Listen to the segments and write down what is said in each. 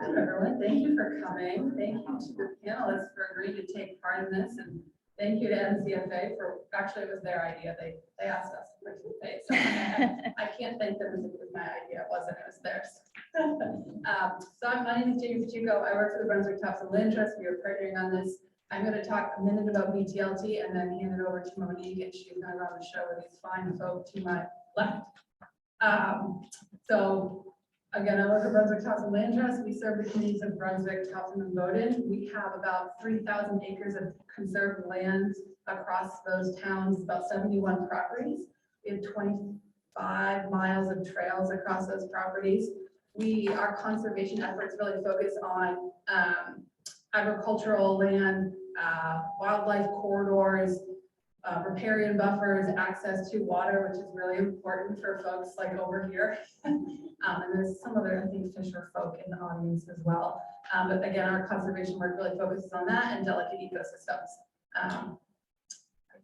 Welcome, everyone. Thank you for coming. Thank you to the panelists for agreeing to take part in this, and thank you to MCFA for, actually it was their idea. They asked us to participate. So I can't thank them as if it was my idea. It wasn't, it was theirs. My name is Jamie Pacheco. I work for the Brunswick-Topsham Land Trust. We are partnering on this. I'm going to talk a minute about BTLT and then hand it over to Monique, and she's going to run the show with these fine folk to my left. Again, I work at Brunswick-Topsham Land Trust. We serve the communities of Brunswick, Topsham, and Bowdoin. We have about 3,000 acres of conserved land across those towns, about 71 properties. We have 25 miles of trails across those properties. Our conservation efforts really focus on agricultural land, wildlife corridors, riparian buffers, access to water, which is really important for folks like over here. And there's some other, I think, fisher folk in the audience as well. But again, our conservation work really focuses on that and delicate ecosystems. I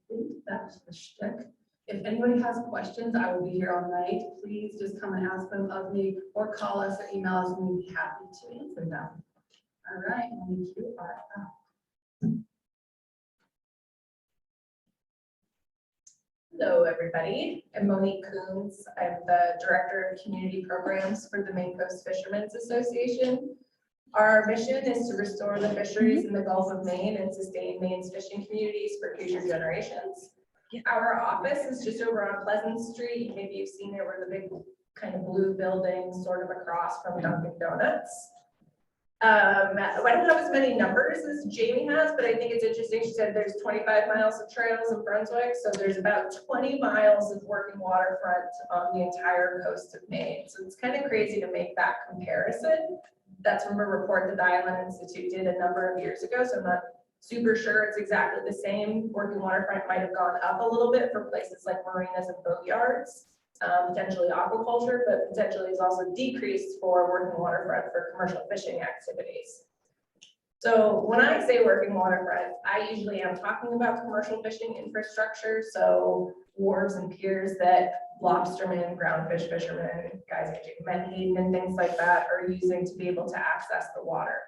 think that's the shtick. If anybody has questions, I will be here all night. Please just come and ask them of me, or call us or email us, and we'd be happy to answer them. All right, Monique, you are up. Hello, everybody. I'm Monique Coombs. I'm the Director of Community Programs for the Maine Coast Fishermen's Association. Our mission is to restore the fisheries in the Gulf of Maine and sustain Maine's fishing communities for future generations. Our office is just over on Pleasant Street. Maybe you've seen it, where the big kind of blue building sort of across from Dunkin' Donuts. I don't have as many numbers as Jamie has, but I think it's interesting. She said there's 25 miles of trails in Brunswick. So there's about 20 miles of working waterfront on the entire coast of Maine. So it's kind of crazy to make that comparison. That's from a report that the Island Institute did a number of years ago. So I'm not super sure it's exactly the same. Working waterfront might have gone up a little bit for places like marinas and boatyards. Potentially aquaculture, but potentially is also decreased for working waterfront for commercial fishing activities. So when I say working waterfront, I usually am talking about commercial fishing infrastructure. So wharves and piers that lobstermen, groundfish fishermen, guys like Menhaden and things like that are using to be able to access the water.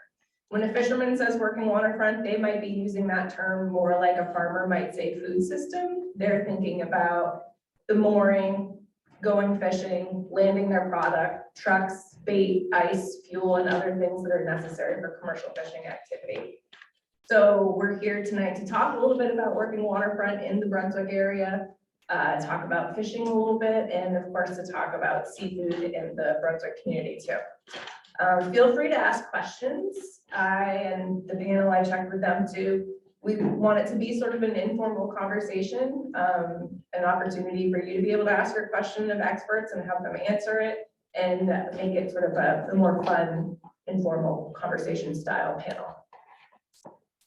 When a fisherman says working waterfront, they might be using that term more like a farmer might say food system. They're thinking about the mooring, going fishing, landing their product, trucks, bait, ice, fuel, and other things that are necessary for commercial fishing activity. So we're here tonight to talk a little bit about working waterfront in the Brunswick area, talk about fishing a little bit, and of course to talk about seafood in the Brunswick community too. Feel free to ask questions. I and the panel, I checked with them too. We want it to be sort of an informal conversation, an opportunity for you to be able to ask your question of experts and have them answer it, and make it sort of a more fun, informal conversation style panel.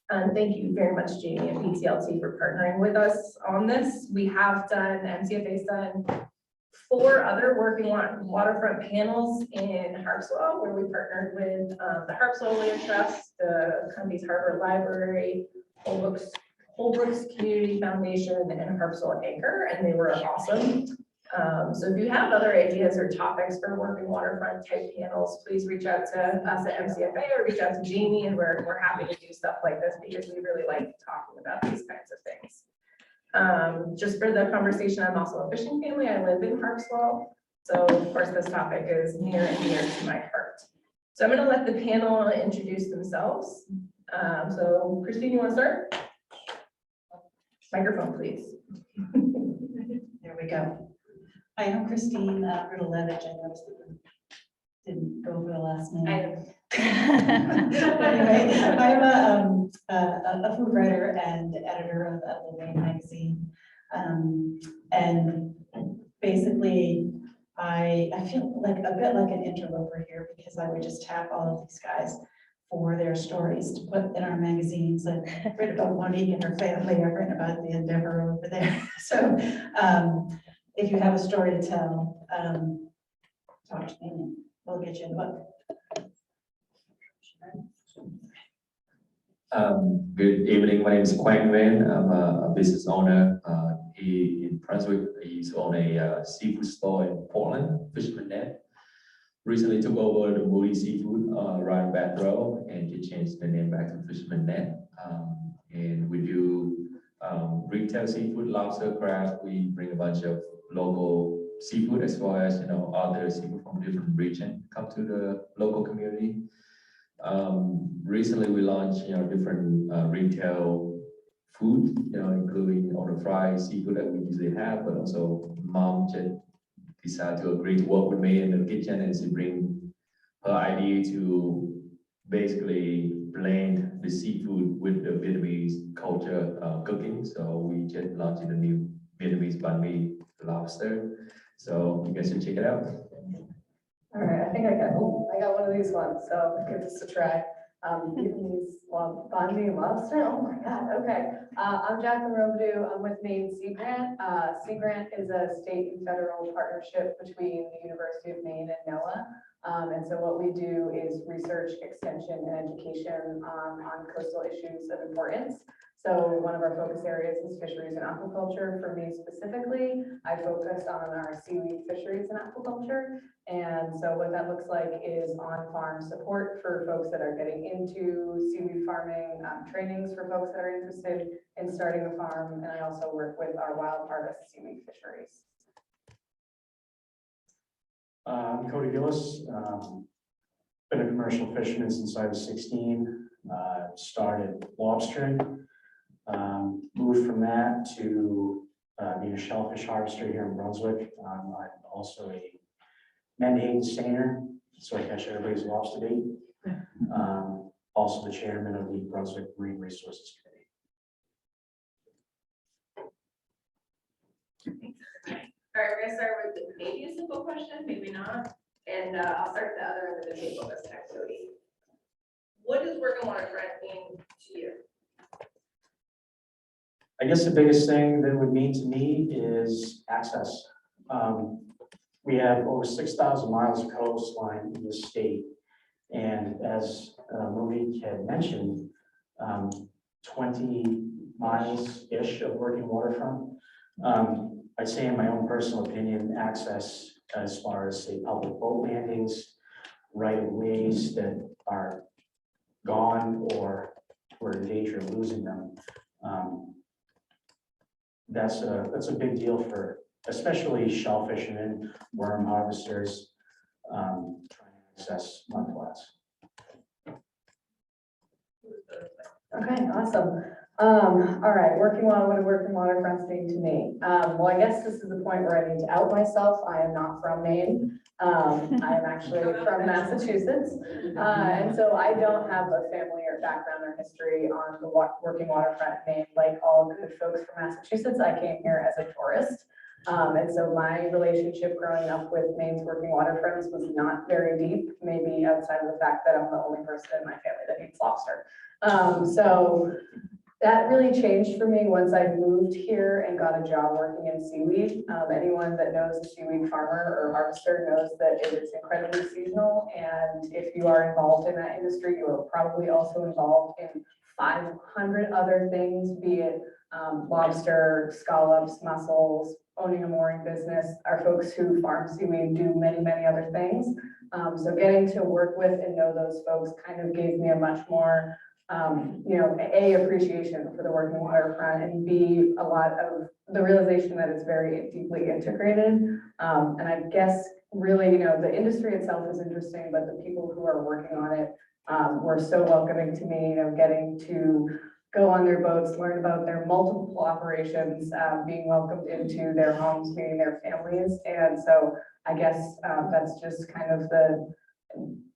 And thank you very much, Jamie and BTLT, for partnering with us on this. We have done, MCFA's done 4 other working waterfront panels in Harpswell, where we partnered with the Harpswell Land Trust, the Coombs Harbor Library, Holbrook's Community Foundation, and Harpswell Anchor, and they were awesome. So if you have other ideas or topics for working waterfront type panels, please reach out to us at MCFA or reach out to Jamie, and we're happy to do stuff like this because we really like talking about these kinds of things. Just for the conversation, I'm also a fishing family. I live in Harpswell, so of course this topic is near and dear to my heart. So I'm going to let the panel introduce themselves. So Christine, you want to start? Microphone, please. There we go. Hi, I'm Christine Rudalevidge. I noticed that we didn't go over the last name. Anyway, I'm a food writer and editor of the Maine magazine. And basically, I feel like a bit like an interloper here because I would just tap all of these guys for their stories to put in our magazines. I've written about Monique and her family. I've written about the endeavor over there. So if you have a story to tell, talk to me and we'll get you in the book. Good evening. My name is Quang Nyguyen. I'm a business owner in Brunswick. I used to own a seafood store in Portland, Fisherman. Recently took over the Moody Seafood, around bad row and to change the name back to Fisherman Net. And we do retail seafood, lobster, crab. We bring a bunch of local seafood as well as, other seafood from different region come to the local community. Recently we launched, different retail food, including all the fried seafood that we usually have, but also mom just decided to agree to work with me in the kitchen and to bring her idea to basically blend the seafood with the Vietnamese culture cooking. So we just launched the new Vietnamese banh mi lobster. So you guys should check it out. All right, I think I got one of these ones, so give this a try. Vietnamese banh mi lobster, oh my God, okay. I'm Jaclyn Robidoux, I'm with Maine Sea Grant. Sea Grant is a state and federal partnership between the University of Maine and NOAA. And so what we do is research, extension, and education on coastal issues of importance. So one of our focus areas is fisheries and aquaculture. For me specifically, I focus on our seaweed fisheries and aquaculture. And so what that looks like is on-farm support for folks that are getting into seaweed farming, trainings for folks that are interested in starting a farm. And I also work with our wild harvest seaweed fisheries. I'm Cody Gillis. Been a commercial fisherman since I was 16. Started lobstering. Moved from that to being a shellfish harvester here in Brunswick. I'm also a Menhaden stainer, so I catch everybody's lobster bait. Also the chairman of the Brunswick Marine Resources Committee. All right, we're gonna start with maybe a simple question, maybe not. And I'll start at the other end of the table this time, Cody. What does working waterfront mean to you? I guess the biggest thing that it would mean to me is access. We have over 6,000 miles of coastline in the state. And as Monique had mentioned, 20 miles-ish of working waterfront. I'd say in my own personal opinion, access as far as say public boat landings, right-of-ways that are gone or we're in danger of losing them. That's a big deal for especially shellfish and worm harvesters trying to access mudflats. Okay, awesome. All right, what do working waterfronts mean to me? Well, I guess this is the point where I need to out myself. I am not from Maine. I am actually from Massachusetts. And so I don't have a family or background or history on the working waterfront in Maine. Like all good folks from Massachusetts, I came here as a tourist. And so my relationship growing up with Maine's working waterfronts was not very deep, maybe outside of the fact that I'm the only person in my family that eats lobster. So that really changed for me once I moved here and got a job working in seaweed. Anyone that knows a seaweed farmer or harvester knows that it is incredibly seasonal. And if you are involved in that industry, you are probably also involved in 500 other things, be it lobster, scallops, mussels, owning a mooring business. Our folks who farm seaweed do many, many other things. So getting to work with and know those folks kind of gave me a much more A, appreciation for the working waterfront, and B, a lot of the realization that it's very deeply integrated. And I guess really, the industry itself is interesting, but the people who are working on it were so welcoming to me, getting to go on their boats, learn about their multiple operations, being welcomed into their homes, meeting their families. And so I guess that's just kind of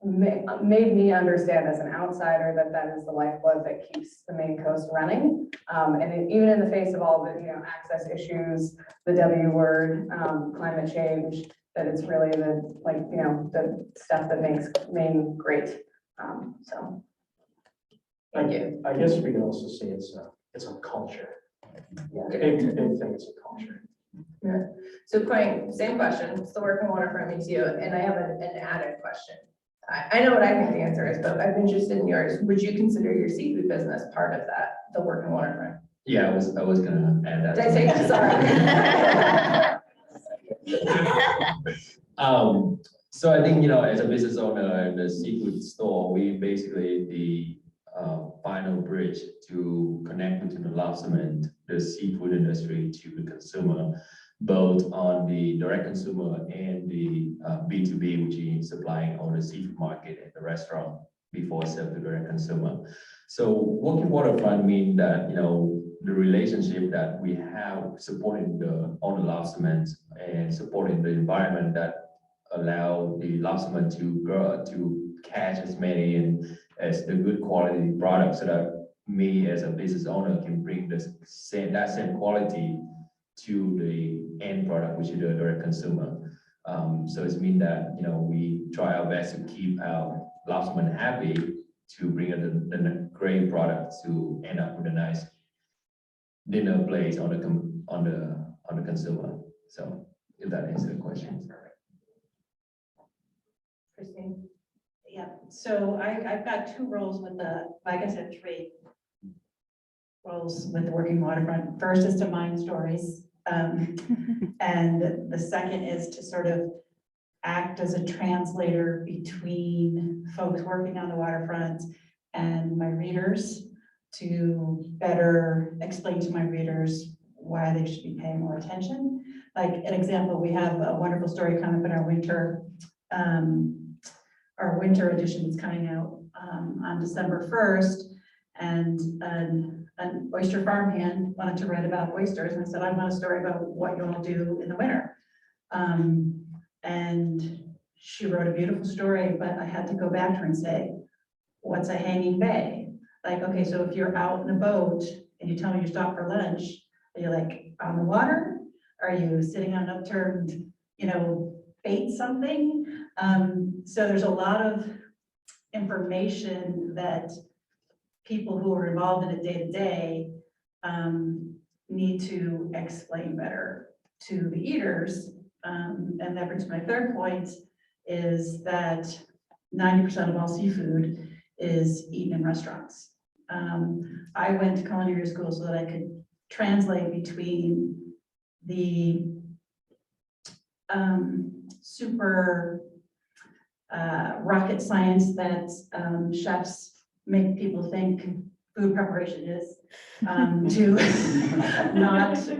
made me understand as an outsider that is the lifeblood that keeps the Maine coast running. And even in the face of all the access issues, the W word, climate change, that it's really the stuff that makes Maine great. So thank you. I guess we can also say it's a culture. Yeah. Big thing is a culture. Yeah. So Quang, same question. What's the working waterfront mean to you? And I have an added question. I know what I think the answer is, but I'm interested in yours. Would you consider your seafood business part of that, the working waterfront? Yeah, I was gonna add that. Did I say sorry? So I think, as a business owner in the seafood store, we building basically the final bridge to connect between the lobstermen, the seafood industry to the consumer, both on the direct consumer and the B2B, which is supplying on the seafood market and the restaurant before served to direct consumer. So working waterfront means that, you know, the relationship that we have supporting all the lobstermen and supporting the environment that allow the lobstermen to grow, to catch as many and as the good quality products so that me as a business owner can bring that same quality to the end product, which is the direct consumer. So it's mean that, you know, we try our best to keep our lobstermen happy to bring the great product to end up with a nice dinner place on the consumer. So if that answers the question. Christine? Yeah, so I've got two roles with like I said, three roles with the Working Waterfront. First is to mine stories. And the second is to sort of act as a translator between folks working on the waterfront and my readers to better explain to my readers why they should be paying more attention. Like an example, we have a wonderful story coming up in our winter edition is coming out on December 1st, and an oyster farmhand wanted to write about oysters, and I said, I want a story about what you all do in the winter. And she wrote a beautiful story, but I had to go back to her and say, what's a hanging bay? Like, okay, so if you're out in a boat and you tell me you stop for lunch, are you like on the water? Are you sitting on an upturned, you know, bait something? So there's a lot of information that people who are involved in it day to day need to explain better to the eaters. And that brings my third point is that 90% of all seafood is eaten in restaurants. I went to culinary school so that I could translate between the super rocket science that chefs make people think food preparation is, to not to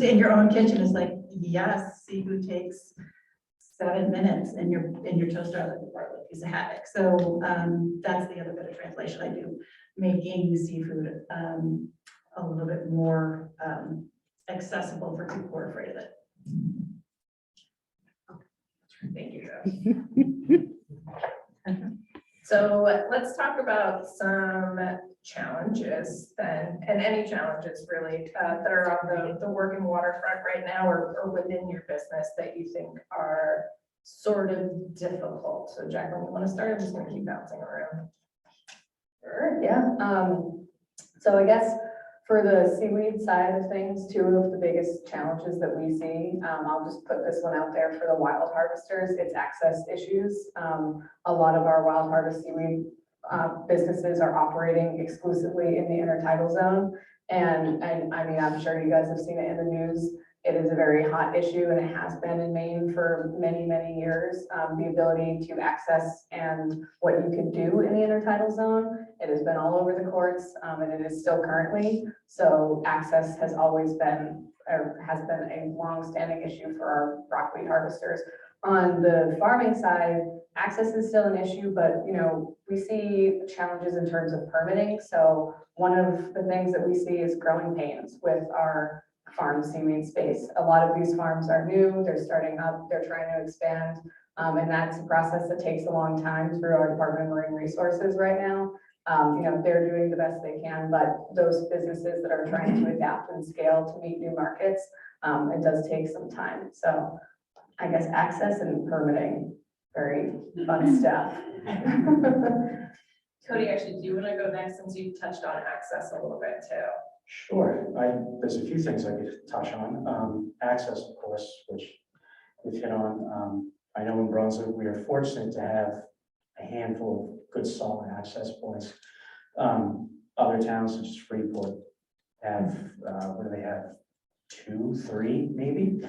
in your own kitchen. It's like, yes, seafood takes 7 minutes and your toaster oven before it is a havoc. So that's the other bit of translation I do, making seafood a little bit more accessible for people who are afraid of it. Thank you. So let's talk about some challenges then, and any challenges really that are on the working waterfront right now or within your business that you think are sort of difficult. So Jaclyn, you want to start? I'm just going to keep bouncing around. Sure, yeah. So I guess for the seaweed side of things, two of the biggest challenges that we see, I'll just put this one out there for the wild harvesters, it's access issues. A lot of our wild harvest seaweed businesses are operating exclusively in the intertidal zone. And I mean, I'm sure you guys have seen it in the news. It is a very hot issue and it has been in Maine for many, many years. The ability to access and what you can do in the intertidal zone, it has been all over the courts and it is still currently. So access has always been, or has been a long-standing issue for our rockweed harvesters. On the farming side, access is still an issue, but you know, we see challenges in terms of permitting. So one of the things that we see is growing pains with our farm seaweed space. A lot of these farms are new, they're starting up, they're trying to expand, and that's a process that takes a long time through our Department of Marine Resources right now. You know, they're doing the best they can, but those businesses that are trying to adapt and scale to meet new markets, it does take some time. So I guess access and permitting, very fun stuff. Cody, actually, do you want to go next since you touched on access a little bit too? Sure, there's a few things I could touch on. Access, of course, which we've hit on. I know in Brunswick, we are fortunate to have a handful of good solid access points. Other towns such as Freeport have, what do they have? 2, 3, maybe?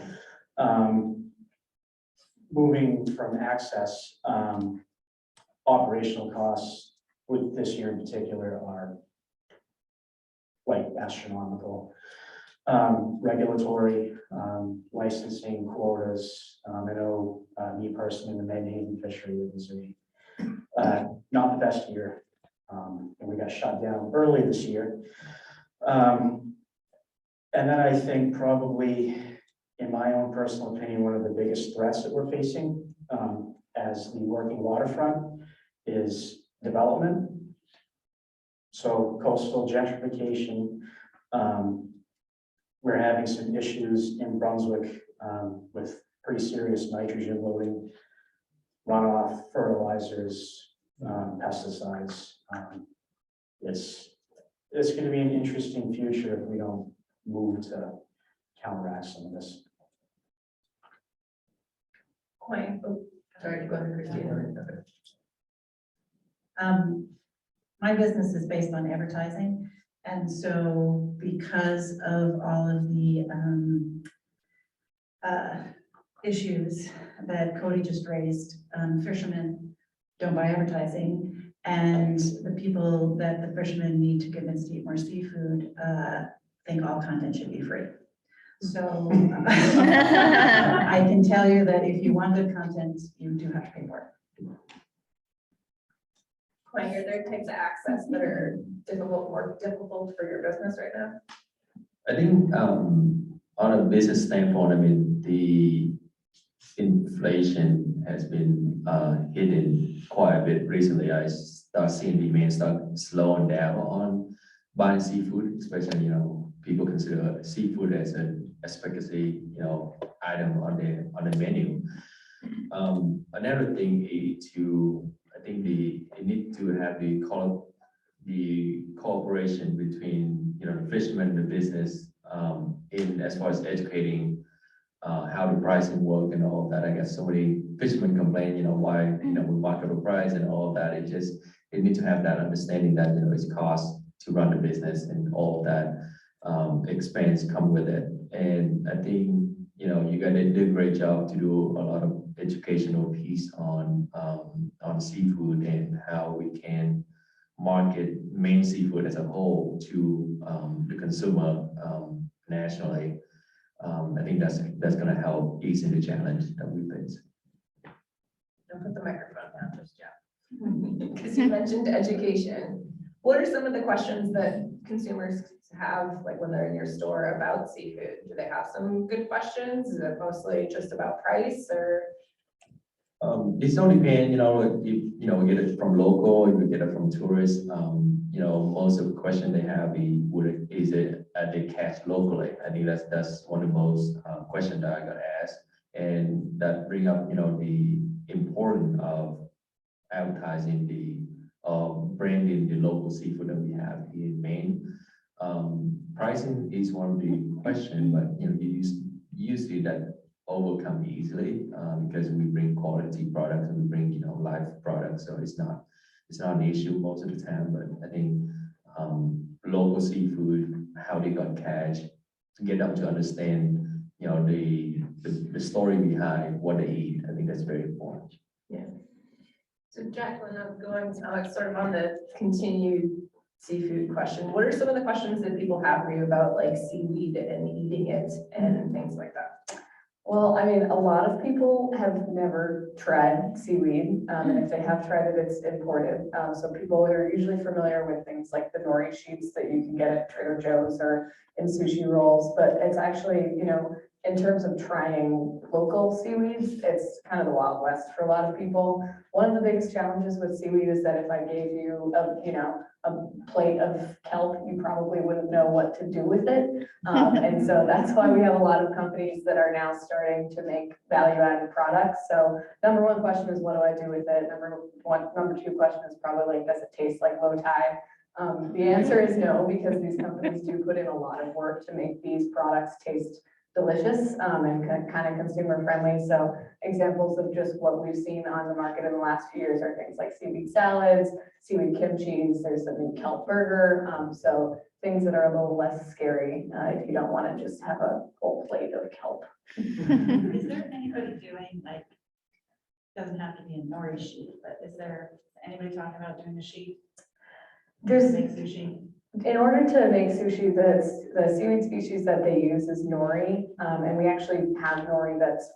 Moving from access, operational costs with this year in particular are like astronomical. Regulatory, licensing quotas. I know me personally, the Menhaden fishery, it was not the best year. And we got shut down early this year. And then I think probably, in my own personal opinion, one of the biggest threats that we're facing as the working waterfront is development. So coastal gentrification. We're having some issues in Brunswick with pretty serious nitrogen loading, runoff, fertilizers, pesticides. It's going to be an interesting future if we don't move to counteract some of this. Quang, oh, sorry, go ahead, Christina. My business is based on advertising. And so because of all of the issues that Cody just raised, fishermen don't buy advertising, and the people that the fishermen need to convince to eat more seafood think all content should be free. So I can tell you that if you want good content, you do have to pay for it. Quang, are there types of access that are more difficult for your business right now? I think on a business standpoint, I mean, the inflation has been hitting quite a bit recently. I start seeing demand start slowing down on buying seafood, especially, you know, people consider seafood as an expectancy, you know, item on the menu. Another thing is I think you need to have the cooperation between, you know, the fisherman and the business in as far as educating how the pricing work and all of that. I guess so many fishermen complain, you know, why, you know, we market the price and all of that. It need to have that understanding that, you know, it's cost to run the business and all of that expense come with it. And I think, you know, you got to do a great job to do a lot of educational piece on seafood and how we can market Maine seafood as a whole to the consumer nationally. I think that's going to help ease in the challenge that we face. Don't put the microphone down just yet. Because you mentioned education. What are some of the questions that consumers have, like when they're in your store about seafood? Do they have some good questions? Is it mostly just about price, or? It's all depend, you know, if, you know, we get it from local, if we get it from tourists, you know, most of the question they have is it they catch locally? I think that's one of the most questions that I got asked, and that bring up, you know, the importance of advertising branding the local seafood that we have here in Maine. Pricing is one of the questions, but, you know, usually that overcome easily because we bring quality products and we bring, you know, live products, so it's not an issue most of the time. But I think local seafood, how they got catch, to get them to understand, you know, the story behind what they eat. I think that's very important. Yeah. So Jaclyn, I'm going sort of on the continued seafood question. What are some of the questions that people have for you about like seaweed and eating it and things like that? Well, I mean, a lot of people have never tried seaweed, and if they have tried it, it's imported. So people are usually familiar with things like the nori sheets that you can get at Trader Joe's or in sushi rolls, but it's actually, you know, in terms of trying local seaweeds, it's kind of the Wild West for a lot of people. One of the biggest challenges with seaweed is that if I gave you a plate of kelp, you probably wouldn't know what to do with it. And so that's why we have a lot of companies that are now starting to make value-added products. So number one question is, what do I do with it? Number two question is probably like, does it taste like low tide? The answer is no, because these companies do put in a lot of work to make these products taste delicious and kind of consumer friendly. So examples of just what we've seen on the market in the last few years are things like seaweed salads, seaweed kimchis, there's a new kelp burger. So things that are a little less scary if you don't want to just have a whole plate of kelp. Is there anybody doing, like, doesn't have to be a nori sheet, but is there Anybody talking about doing a sheet? There's, Make sushi? in order to make sushi, the seaweed species that they use is nori. And we actually have nori that's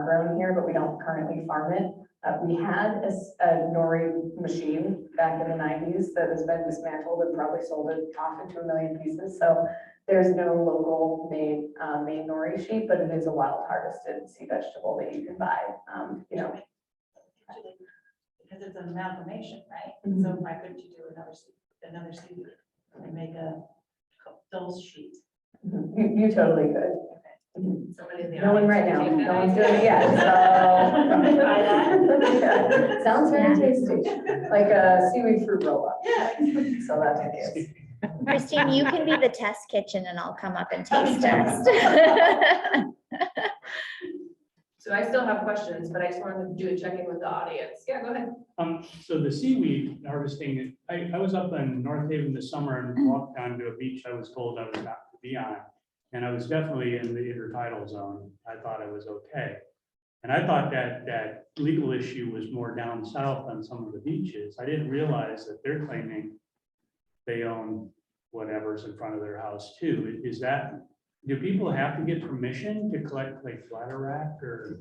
grown here, but we don't currently farm it. We had a nori machine back in the 90s that has been dismantled and probably sold it off into 1 million pieces. So there's no local made nori sheet, but it is a wild harvested sea vegetable that you can buy. You know, Because it's an amalgamation, right? Mhm. So why couldn't you do another seaweed and make a Phil's sheet? you totally could. Somebody in the No one audience right can now, take that no one's idea. doing it yet, so. Try that. Yeah. Sounds very tasty, like a seaweed fruit roll up. Yeah. So that's it is. Christine, you can be the test kitchen and I'll come up and taste test. So I still have questions, but I just wanted to do a check-in with the audience. Yeah, go ahead. So the seaweed harvesting, I was up in North Haven this summer and walked down to a beach I was told I was not to be on. And I was definitely in the intertidal zone. I thought it was okay. And I thought that legal issue was more down south on some of the beaches. I didn't realize that they're claiming they own whatever's in front of their house too. Is that, do people have to get permission to collect like flatter rack or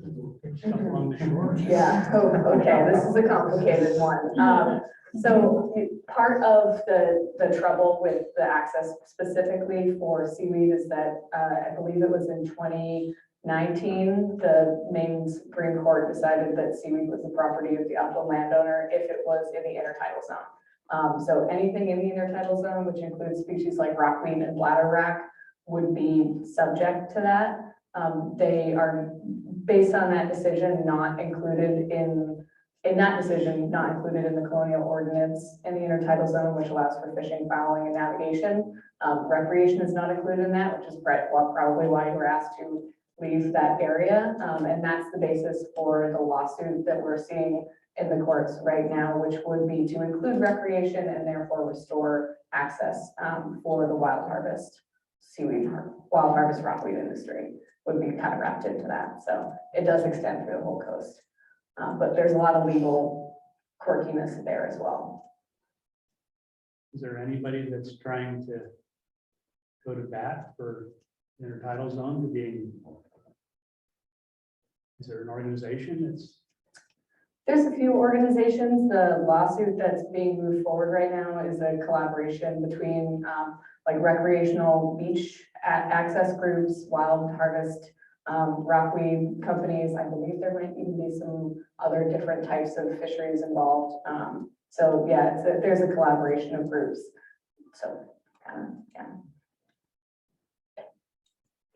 stuff along the shore? Yeah, okay, this is a complicated one. So part of the trouble with the access specifically for seaweed is that I believe it was in 2019, the Maine Supreme Court decided that seaweed was the property of the upland landowner if it was in the intertidal zone. So anything in the intertidal zone, which includes species like rockweed and bladderwrack, would be subject to that. They are, based on that decision, not included in that decision, not included in the colonial ordinance in the intertidal zone, which allows for fishing, fouling, and navigation. Recreation is not included in that, which is probably why you were asked to leave that area. And that's the basis for the lawsuit that we're seeing in the courts right now, which would be to include recreation and therefore restore access for the wild harvest seaweed, wild harvest rockweed industry would be kind of wrapped into that. So it does extend through the whole coast. But there's a lot of legal quirkiness there as well. Is there anybody that's trying to go to bat for intertidal zone to being? Is there an organization that's? There's a few organizations. The lawsuit that's being moved forward right now is a collaboration between like recreational beach access groups, wild harvest, rockweed companies. I believe there might even be some other different types of fisheries involved. So yeah, there's a collaboration of groups. So yeah.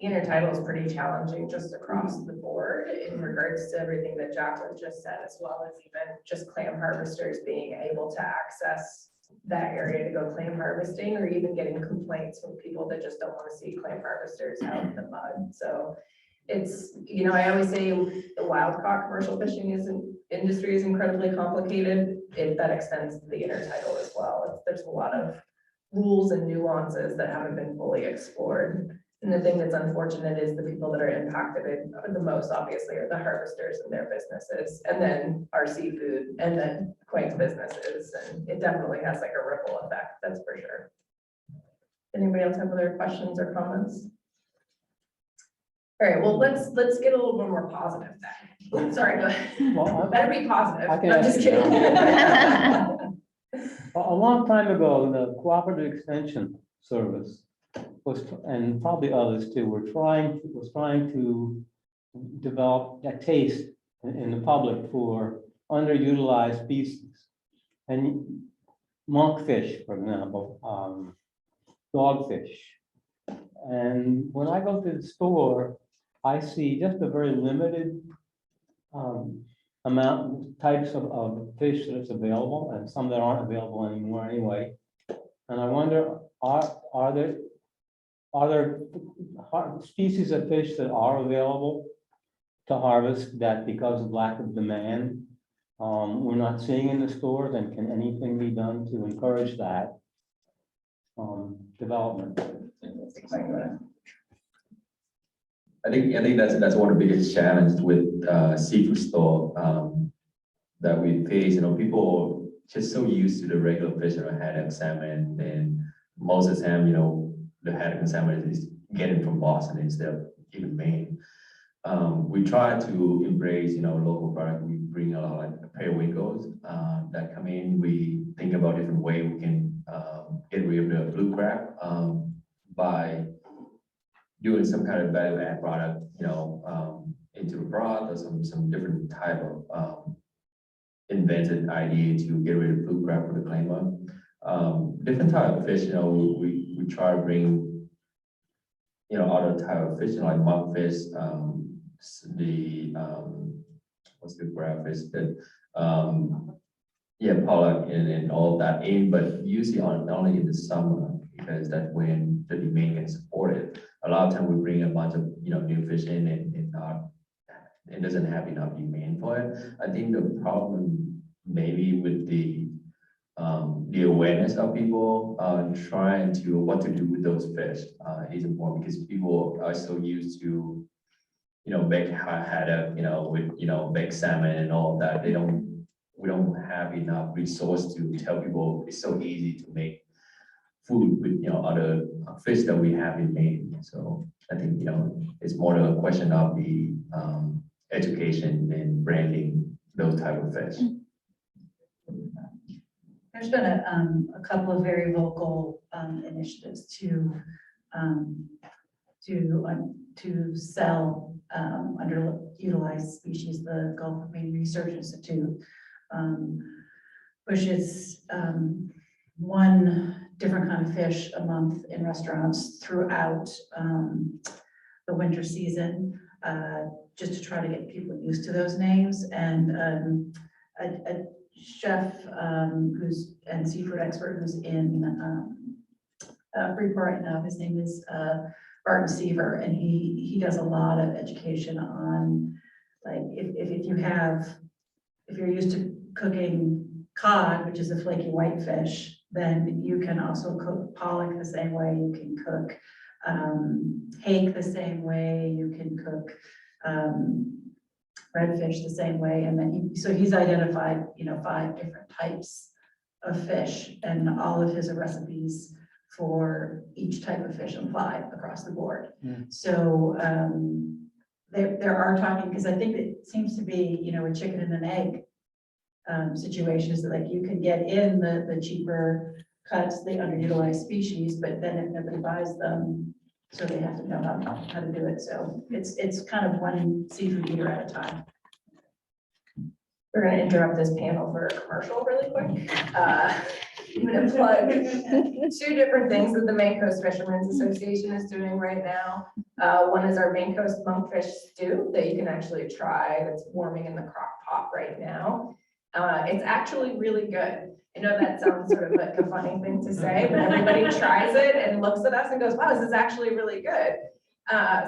Intertidal is pretty challenging just across the board in regards to everything that Jaclyn just said, as well as even just clam harvesters being able to access that area to go clam harvesting, or even getting complaints from people that just don't want to see clam harvesters out in the mud. So it's, you know, I always say the wild caught commercial fishing industry is incredibly complicated. That extends to the intertidal as well. There's a lot of rules and nuances that haven't been fully explored. And the thing that's unfortunate is the people that are impacted the most, obviously, are the harvesters and their businesses, and then our seafood, and then Quang's businesses. And it definitely has like a ripple effect, that's for sure. Anybody else have other questions or comments? All right, well, let's get a little bit more positive then. Oops, sorry, go ahead. Well, Better be positive. I can I'm just ask you kidding. a long time ago, the Cooperative Extension Service was, and probably others too, was trying to develop a taste in the public for underutilized species. And monkfish, for example, dogfish. And when I go to the store, I see just a very limited types of fish that's available, and some that aren't available anymore anyway. And I wonder, are there species of fish that are available to harvest that because of lack of demand we're not seeing in the stores, and can anything be done to encourage that development? I think that's one of the biggest challenges with seafood store that we face. You know, people just so used to the regular fish, haddock salmon, and most of the time, the haddock and salmon is getting from Boston instead of even Maine. We try to embrace, local product. We bring a lot like periwinkles that come in. We think about different way we can get rid of the blue crab by doing some kind of value add product, into the broth or some different type of invented idea to get rid of blue crab for the clamor. Different type of fish, we try to bring, other type of fish, like monkfish, what's the crab fish that, pollock and all of that in, but usually only in the summer, because that's when the demand can support it. A lot of time we bring a bunch of, new fish in and it doesn't have enough demand for it. I think the problem maybe with the awareness of people trying to what to do with those fish is important, because people are so used to, bake haddock, with, baked salmon and all of that. We don't have enough resource to tell people it's so easy to make food with, other fish that we have in Maine. So I think, it's more of a question of the education and branding those type of fish. There's been a couple of very vocal initiatives to sell underutilized species. The Gulf of Maine Research Institute pushes one different kind of fish a month in restaurants throughout the winter season, just to try to get people used to those names. And a chef and seafood expert who's in Freeport right now, his name is Barton Seaver, and he does a lot of education on, like, if you're used to cooking cod, which is a flaky white fish, then you can also cook pollock the same way, you can cook hake the same way, you can cook redfish the same way. And then he's identified, 5 different types of fish, and all of his recipes for each type of fish apply across the board. So there are talking, because I think it seems to be, a chicken and an egg situation, is that, like, you can get in the cheaper cuts, the underutilized species, but then if nobody buys them, so they have to know how to do it. So it's kind of one seafood eater at a time. We're going to interrupt this panel for a commercial really quick. I'm going to plug 2 different things that the Maine Coast Fishermen's Association is doing right now. One is our Maine Coast monkfish stew that you can actually try, that's warming in the crock pot right now. It's actually really good. I know that sounds sort of like a funny thing to say, but everybody tries it and looks at us and goes, wow, this is actually really good.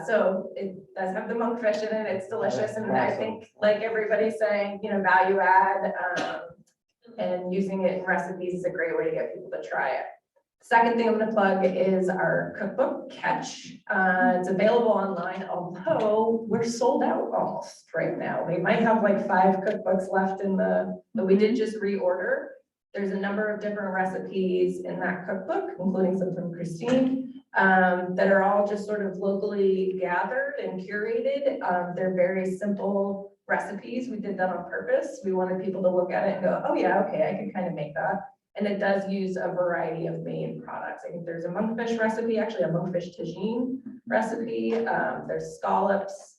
So it does have the monkfish in it. It's delicious. And I think, like everybody's saying, value add and using it in recipes is a great way to get people to try it. Second thing I'm going to plug is our cookbook, Catch. It's available online, although we're sold out almost right now. We might have like 5 cookbooks left but we did just reorder. There's a number of different recipes in that cookbook, including some from Christine, that are all just sort of locally gathered and curated. They're very simple recipes. We did that on purpose. We wanted people to look at it and go, oh yeah, okay, I can kind of make that. And it does use a variety of Maine products. I think there's a monkfish recipe, actually a monkfish tagine recipe. There's scallops.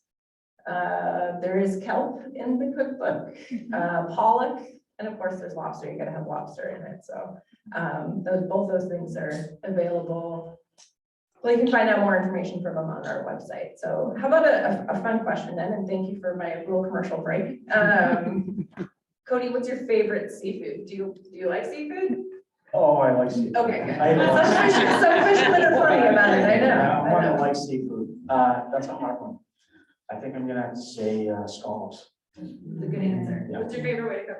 There is kelp in the cookbook, pollock, and of course there's lobster. You gotta have lobster in it. So both those things are available. Well, you can find out more information from them on our website. So how about a fun question then? And thank you for my little commercial break. Cody, what's your favorite seafood? Do you like seafood? Oh, I like seafood. Okay, good. I love Some fishermen are funny about it, I know. I'm one that likes seafood. That's a hard one. I think I'm gonna have to say scallops. The good answer. Yeah. What's your favorite way to cook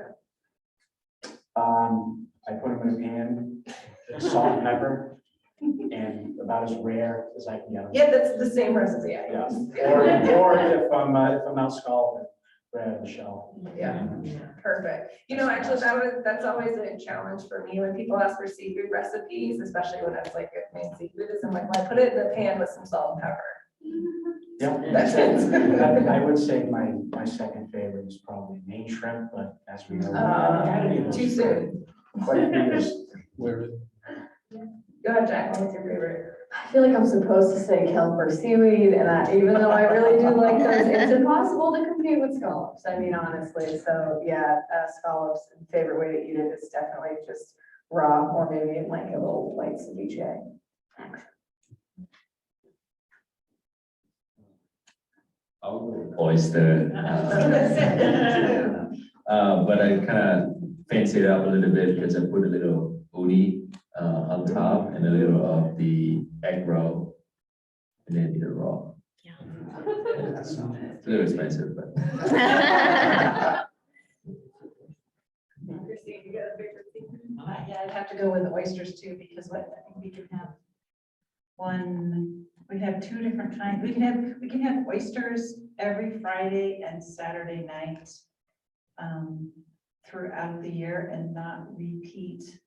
them? I put them in a pan, salt and pepper, and about as rare as I can get them. Yeah, that's the same recipe I Yeah. use. Or if I'm out scalloping, right out of the shell. Yeah, perfect. You know, actually, that's always a challenge for me when people ask for seafood recipes, especially when it's like a Maine seafood, is I'm like, well, I put it in the pan with some salt and pepper. Yep. That's it. I would say my second favorite is probably Maine shrimp, but as we know. we haven't had any of those Too for soon. Quite a few years. Where is Go ahead, Jaclyn, what's your favorite? I feel like I'm supposed to say kelp or seaweed, and even though I really do like those, it's impossible to compete with scallops. I mean, honestly, so yeah, scallops, favorite way to eat it is definitely just raw, or maybe in like a little light ceviche. Oyster. But I kind of fancy it up a little bit because I put a little uni on top and a little of the egg roll and then eat it raw. Yeah. It's a little expensive, but. Christine, you got a favorite seafood? Yeah, I'd have to go with oysters too, because what, I think we can have we have two different kinds. We can have oysters every Friday and Saturday night throughout the year and not repeat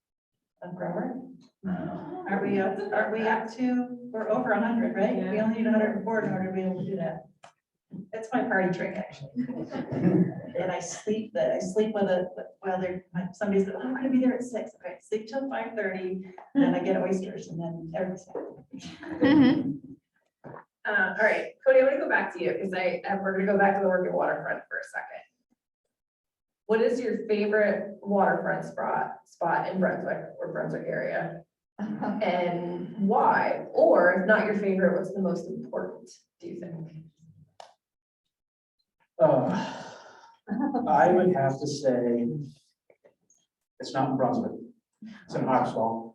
a grower. Are we up to, we're over 100, right? We only need 104 in order to be able to do that. That's my party trick, actually. And I sleep with somebody's, oh, I'm gonna be there at 6. Okay, sleep till 5:30, and then I get oysters, and then every Saturday. All right, Cody, I want to go back to you because we're going to go back to the work at Waterfront for a second. What is your favorite waterfront spot in Brunswick or Brunswick area? And why? Or if not your favorite, what's the most important, do you think? I would have to say it's not in Brunswick. It's in Oxford.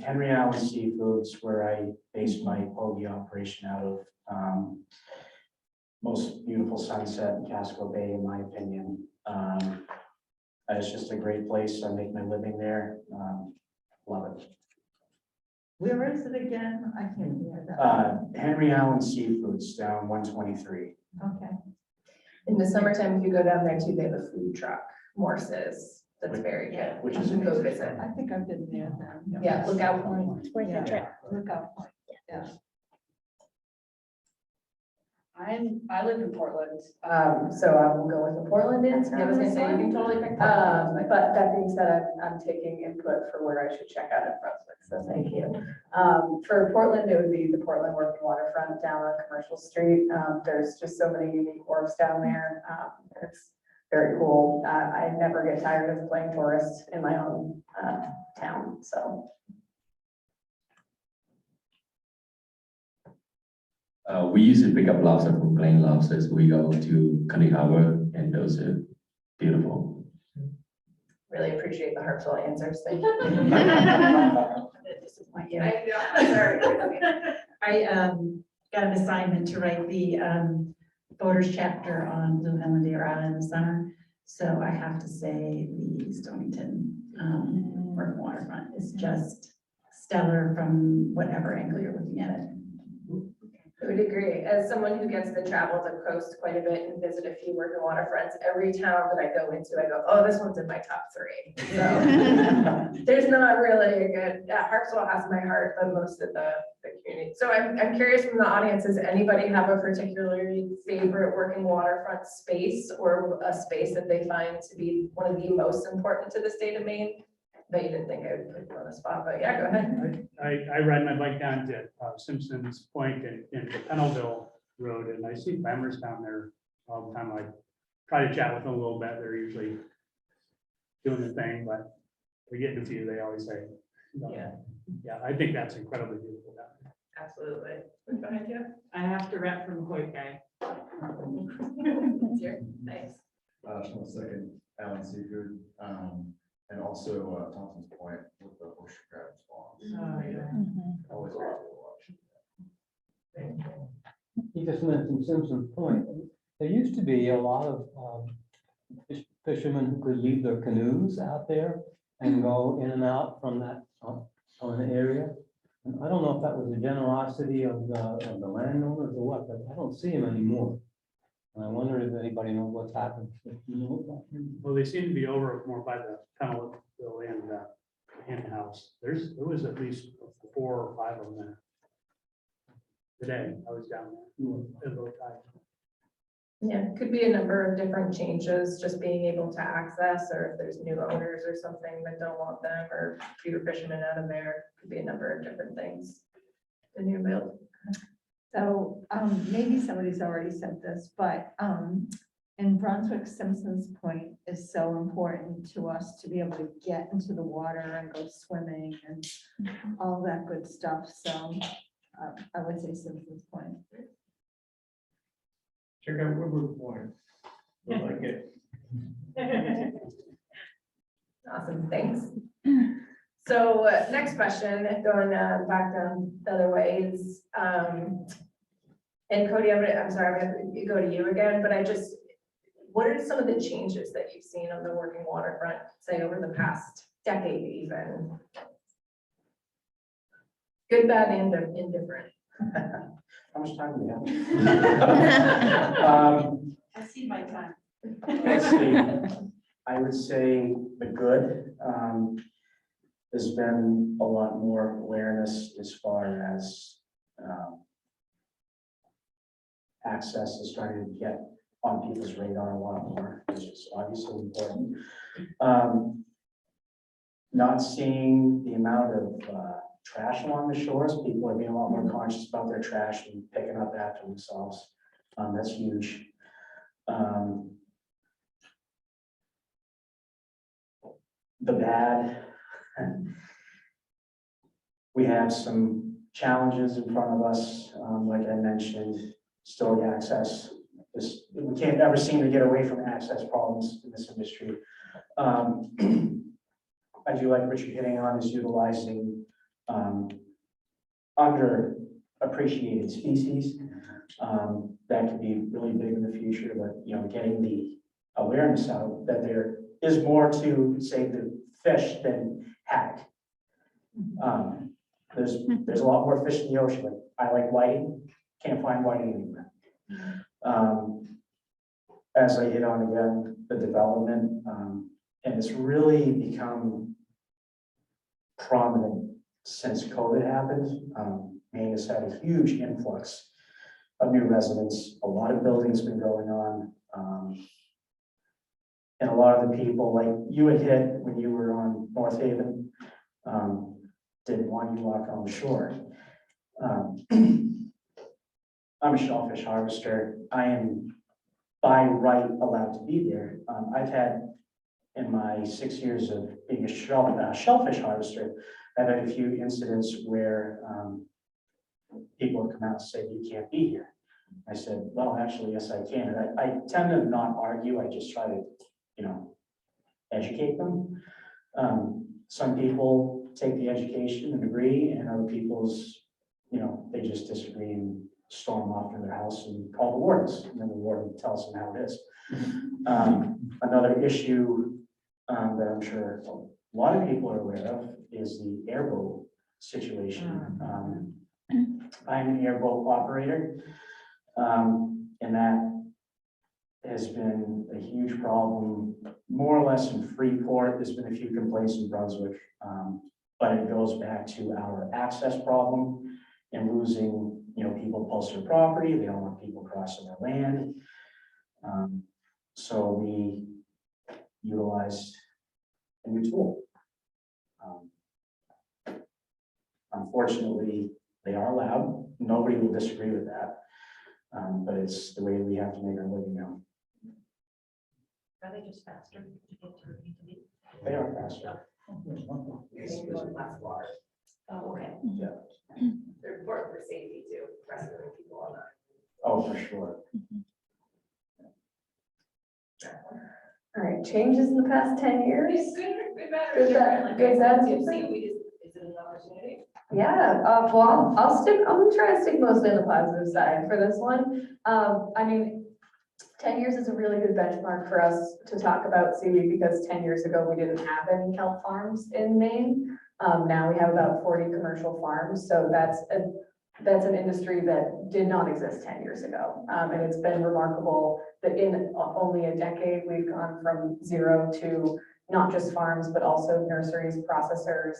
Henry Allen Seafoods, where I based my pogy operation out of. Most beautiful sunset in Casco Bay, in my opinion. It's just a great place. I make my living there. Love it. Where is it again? I can't hear that. Henry Allen Seafoods down 123. Okay. In the summertime, if you go down there too, they have a food truck, Morse's. That's very good. Which is Go amazing. visit. I think I've been there then. Yeah, Lookout Point. It's worth a trip. Look out point. Yeah. I live in Portland, so I will go with the Portland answer. I was gonna say, you can totally pick that. But that being said, I'm taking input for where I should check out in Brunswick, so thank you. For Portland, it would be the Portland Working Waterfront down on Commercial Street. There's just so many unique wharves down there. It's very cool. I never get tired of playing tourist in my own town, so. We usually pick up lobster from plain lobsters. We go to Cody Harbor and those are beautiful. Really appreciate the heartfelt answers. Thank you. Disappoint you. I know, sorry. I got an assignment to write the voters chapter on Blue Hill Deer Island in the summer. So I have to say the Stonington Working Waterfront is just stellar from whatever angle you're looking at it. I would agree. As someone who gets to travel the coast quite a bit and visit a few working waterfronts, every town that I go into, I go, oh, this one's in my top 3. So there's not really a good, Harpswell has my heart, but most of the community. So I'm curious from the audience, does anybody have a particularly favorite working waterfront space or a space that they find to be one of the most important to the state of Maine? But you didn't think I would put you on the spot, but yeah, go ahead. I ride my bike down to Simpson's Point and to Pennellville Road, and I see farmers down there all the time. I try to chat with them a little bit. They're usually doing the thing, but we get a few, they always say. Yeah. Yeah, I think that's incredibly beautiful down there. Absolutely. Go ahead, Jeff. I have to rep from Quake. Nice. One second, Allen Seafood, and also Thompson's Point with the horseshoe crab spawns. Oh, yeah. Always great to watch. You just mentioned Simpson's Point. There used to be a lot of fishermen who could leave their canoes out there and go in and out from that on the area. I don't know if that was the generosity of the landowners or what, but I don't see them anymore. And I wonder if anybody knows what's happened. If you know about them. Well, they seem to be over more by the Panelists and in-house. There was at least 4 or 5 of them there. Today, I was down there. At low tide. Yeah, could be a number of different changes, just being able to access, or if there's new owners or something that don't want them, or fewer fishermen out of there, could be a number of different things. The new build. So maybe somebody's already said this, but in Brunswick, Simpson's Point is so important to us to be able to get into the water and go swimming and all that good stuff. So I would say Simpson's Point. Check out Woodward Point. I like it. Awesome, thanks. So next question, going back down the other way is, and Cody, I'm sorry, I'm gonna go to you again, but what are some of the changes that you've seen on the working waterfront, say over the past decade even? Good, bad, and indifferent. How much time do we have? I see my time. Let's see. I would say the good, there's been a lot more awareness as far as access is starting to get on people's radar a lot more, which is obviously important. Not seeing the amount of trash along the shores, people are being a lot more conscious about their trash and picking up after themselves. That's huge. The bad, we have some challenges in front of us, like I mentioned, still access. We can't ever seem to get away from access problems in this industry. I do like what you're hitting on is utilizing underappreciated species. That could be really big in the future, but getting the awareness out that there is more to, say, the fish than haddock. There's a lot more fish in the ocean. Like, I like whiting, can't find whiting anywhere. As I hit on again, the development, and it's really become prominent since COVID happened. Maine has had a huge influx of new residents. A lot of building's been going on. And a lot of the people, like you had hit when you were on North Haven, didn't want you to walk on the shore. I'm a shellfish harvester. I am by right allowed to be there. I've had, in my 6 years of being a shellfish harvester, I've had a few incidents where people have come out and said, you can't be here. I said, well, actually, yes, I can. And I tend to not argue. I just try to, educate them. Some people take the education and agree, and other people's, they just disagree and storm off to their house and call the wardens, and then the warden tells them how it is. Another issue that I'm sure a lot of people are aware of is the airboat situation. I'm an airboat operator, and that has been a huge problem, more or less in Freeport. There's been a few complaints in Brunswick, but it goes back to our access problem and losing, people close to their property. They don't want people crossing their land. So we utilized a new tool. Unfortunately, they are allowed. Nobody will disagree with that. But it's the way we have to make our living now. Are they just faster to get to where you need to be? They are faster. Oh, okay. Yeah. They're important for safety too, rescuing people on that. Oh, for sure. All right, changes in the past 10 years? It's good, bad, or Good, different, bad, like good, I bad, said, is different. it an opportunity? Yeah, well, I'm gonna try to stick mostly on the positive side for this one. I mean, 10 years is a really good benchmark for us to talk about seaweed because 10 years ago, we didn't have any kelp farms in Maine. Now we have about 40 commercial farms. So that's an industry that did not exist 10 years ago. And it's been remarkable that in only a decade, we've gone from 0 to not just farms, but also nurseries, processors,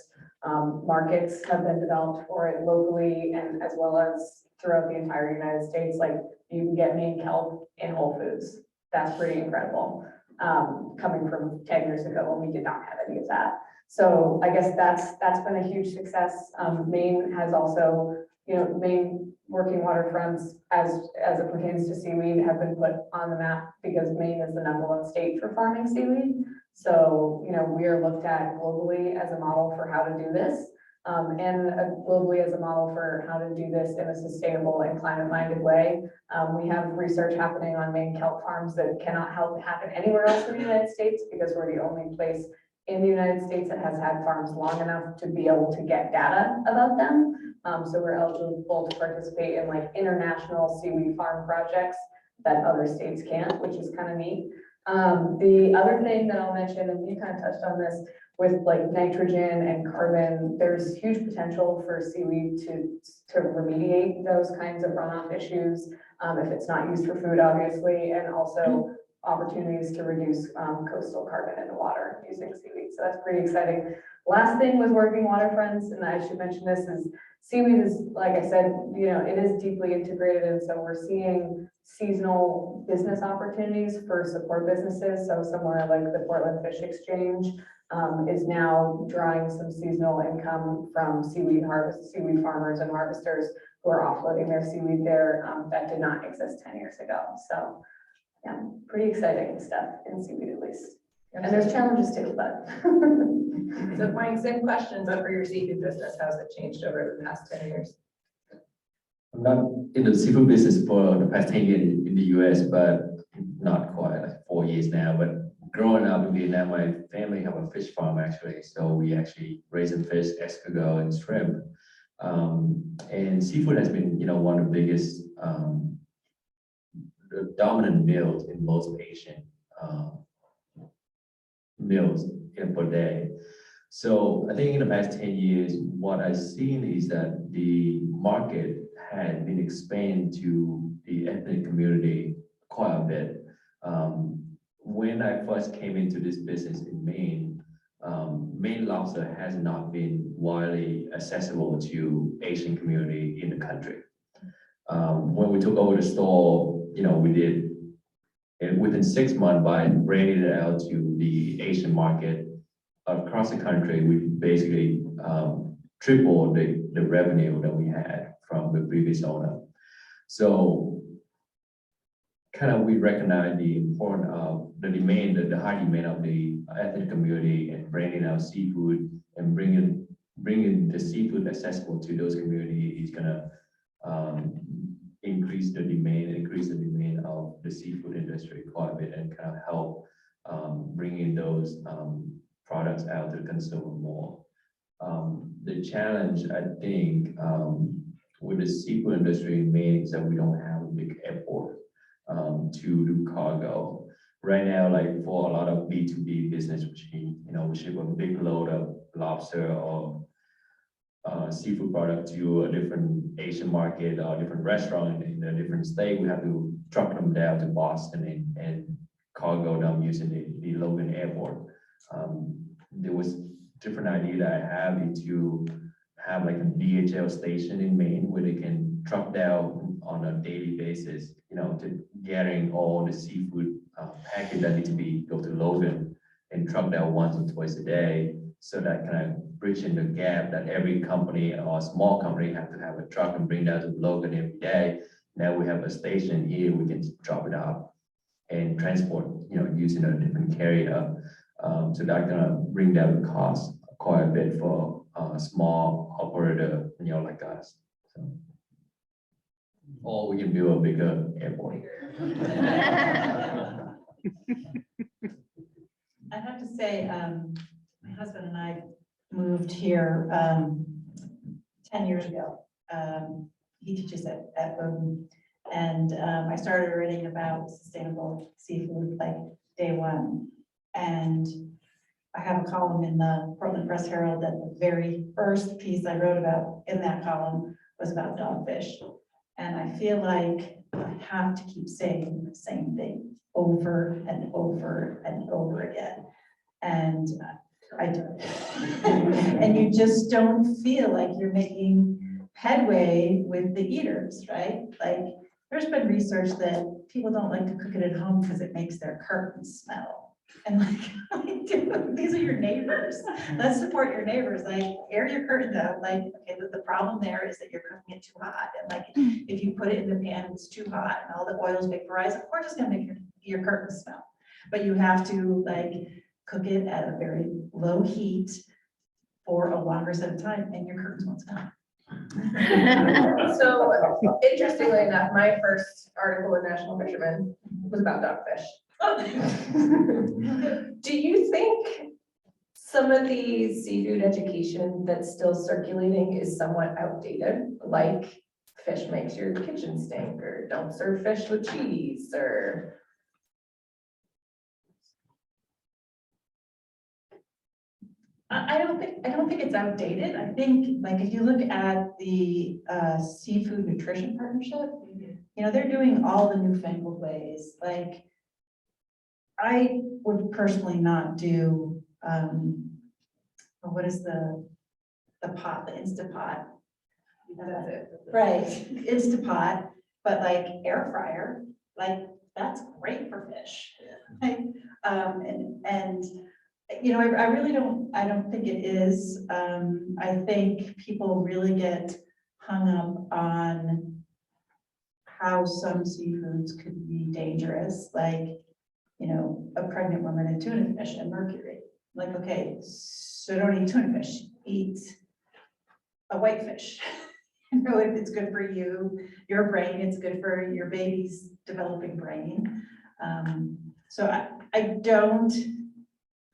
markets have been developed for it locally and as well as throughout the entire United States. Like you can get Maine kelp in Whole Foods. That's pretty incredible. Coming from 10 years ago when we did not have any of that. So I guess that's been a huge success. Maine has also, Maine working waterfronts as it pertains to seaweed have been put on the map because Maine is the #1 state for farming seaweed. So, we are looked at globally as a model for how to do this. And globally as a model for how to do this in a sustainable and climate-minded way. We have research happening on Maine kelp farms that cannot happen anywhere else in the United States because we're the only place in the United States that has had farms long enough to be able to get data about them. So we're eligible to participate in like international seaweed farm projects that other states can't, which is kind of neat. The other thing that I'll mention, and you kind of touched on this with like nitrogen and carbon, there's huge potential for seaweed to remediate those kinds of runoff issues if it's not used for food, obviously, and also opportunities to reduce coastal carbon in the water using seaweed. So that's pretty exciting. Last thing with working waterfronts, and I should mention this, is seaweed is, like I said, it is deeply integrated. And so we're seeing seasonal business opportunities for support businesses. So somewhere like the Portland Fish Exchange is now drawing some seasonal income from seaweed farmers and harvesters who are offloading their seaweed there. That did not exist 10 years ago. So yeah, pretty exciting stuff in seaweed at least. And there's challenges too, but. So Quang, same question, but for your seafood business, how's it changed over the past 10 years? I'm not in the seafood business for the past 10 years in the US, but not quite, like 4 years now. But growing up in Vietnam, my family have a fish farm actually. So we actually raise fish, escargot, and shrimp. And seafood has been, one of the biggest the dominant meals in most Asian meals per day. So I think in the past 10 years, what I've seen is that the market had been expanded to the ethnic community quite a bit. When I first came into this business in Maine, Maine lobster has not been widely accessible to Asian community in the country. When we took over the store, we did, and within 6 months by bringing it out to the Asian market across the country, we basically tripled the revenue that we had from the previous owner. So we recognize the importance of the demand, the high demand of the ethnic community and bringing out seafood and bringing the seafood accessible to those communities is gonna increase the demand of the seafood industry quite a bit and help bringing those products out to the consumer more. The challenge, I think, with the seafood industry in Maine is that we don't have a big airport to do cargo. Right now, like for a lot of B2B business, we ship a big load of lobster or seafood product to a different Asian market or different restaurant in a different state. We have to truck them down to Boston and cargo them using the Logan Airport. There was different idea that I have to have like a DHL station in Maine where they can truck down on a daily basis, to getting all the seafood package that need to go to Logan and truck down once or twice a day. So that bridging the gap that every company or small company have to have a truck and bring that to Logan every day. Now we have a station here, we can drop it off and transport, using a different carrier. So that's gonna bring down the cost quite a bit for a small operator, like us. So, or we can build a bigger airport. I have to say, my husband and I moved here 10 years ago. He teaches at Robidoux, And I started reading about sustainable seafood like day one. And I have a column in the Portland Press Herald that the very first piece I wrote about in that column was about dogfish. And I feel like I have to keep saying the same thing over and over and over again. And I don't. And you just don't feel like you're making headway with the eaters, right? Like there's been research that people don't like to cook it at home because it makes their curtains smell. And like, dude, these are your neighbors. Let's support your neighbors. Like air your curtains out. Like, okay, the problem there is that you're cooking it too hot. And like, if you put it in the pan, it's too hot and all the oils vaporize, of course it's gonna make your curtains smell. But you have to like cook it at a very low heat for a longer set of time and your curtains won't smell. So interestingly enough, my first article in National Fisherman was about dogfish. Do you think some of the seafood education that's still circulating is somewhat outdated? Like fish makes your kitchen stink, or don't serve fish with cheese, or? I don't think it's outdated. I think like if you look at the seafood nutrition partnership, you know, they're doing all the newfangled ways. Like I would personally not do what is the pot, the Instapot? That's it. Right, Instapot, but like air fryer, like that's great for fish. Like, and you know, I really don't think it is. I think people really get hung up on how some seafoods could be dangerous, like, you know, a pregnant woman and tuna fish and mercury. Like, okay, so don't eat tuna fish, eat a whitefish. You know, if it's good for you, your brain, it's good for your baby's developing brain. So I don't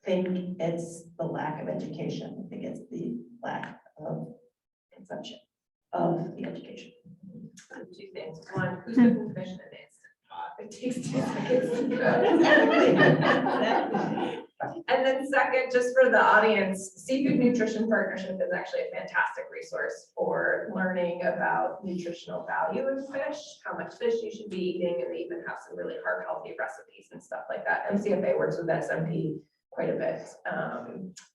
think it's the lack of education. I think it's the lack of consumption of the education. Two things. One, who's cooking fish in an instant pot? It takes 2 seconds to cook. And then second, just for the audience, Seafood Nutrition Partnership is actually a fantastic resource for learning about nutritional value of fish, how much fish you should be eating, and they even have some really heart healthy recipes and stuff like that. MCFA works with SMP quite a bit.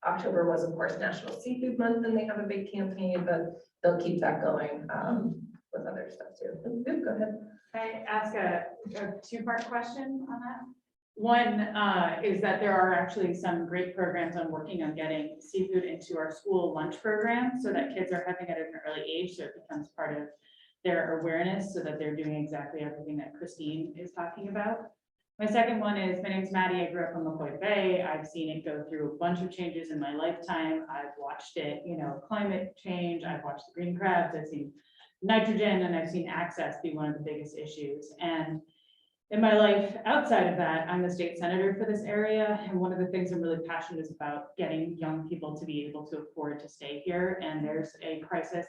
October was, of course, National Seafood Month, and they have a big campaign, but they'll keep that going with other stuff too. Go ahead. Can I ask a two-part question on that? One is that there are actually some great programs on working on getting seafood into our school lunch program so that kids are having it at an early age, so it becomes part of their awareness so that they're doing exactly everything that Christine is talking about. My second one is, my name's Maddie. I grew up in McCoy Bay. I've seen it go through a bunch of changes in my lifetime. I've watched it, you know, climate change. I've watched the green crabs. I've seen nitrogen, and I've seen access be one of the biggest issues. And in my life outside of that, I'm the state senator for this area. And one of the things I'm really passionate is about getting young people to be able to afford to stay here. And there's a crisis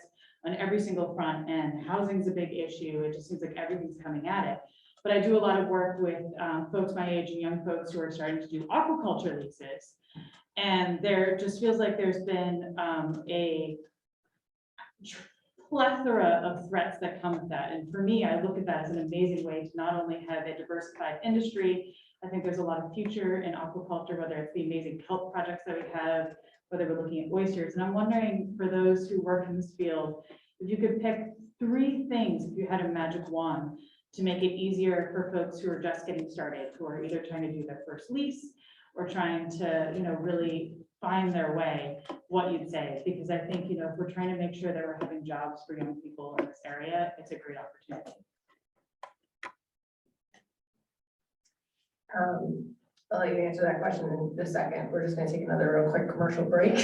on every single front, and housing's a big issue. It just seems like everything's coming at it. But I do a lot of work with folks my age and young folks who are starting to do aquaculture leases. And there just feels like there's been a plethora of threats that come with that. And for me, I look at that as an amazing way to not only have a diversified industry. I think there's a lot of future in aquaculture, whether it's the amazing kelp projects that we have, whether we're looking at oysters. And I'm wondering, for those who work in this field, if you could pick 3 things, if you had a magic wand, to make it easier for folks who are just getting started, who are either trying to do their first lease or trying to, you know, really find their way, what you'd say. Because I think, you know, if we're trying to make sure that we're having jobs for young people in this area, it's a great opportunity. I'll let you answer that question in a second. We're just going to take another real quick commercial break.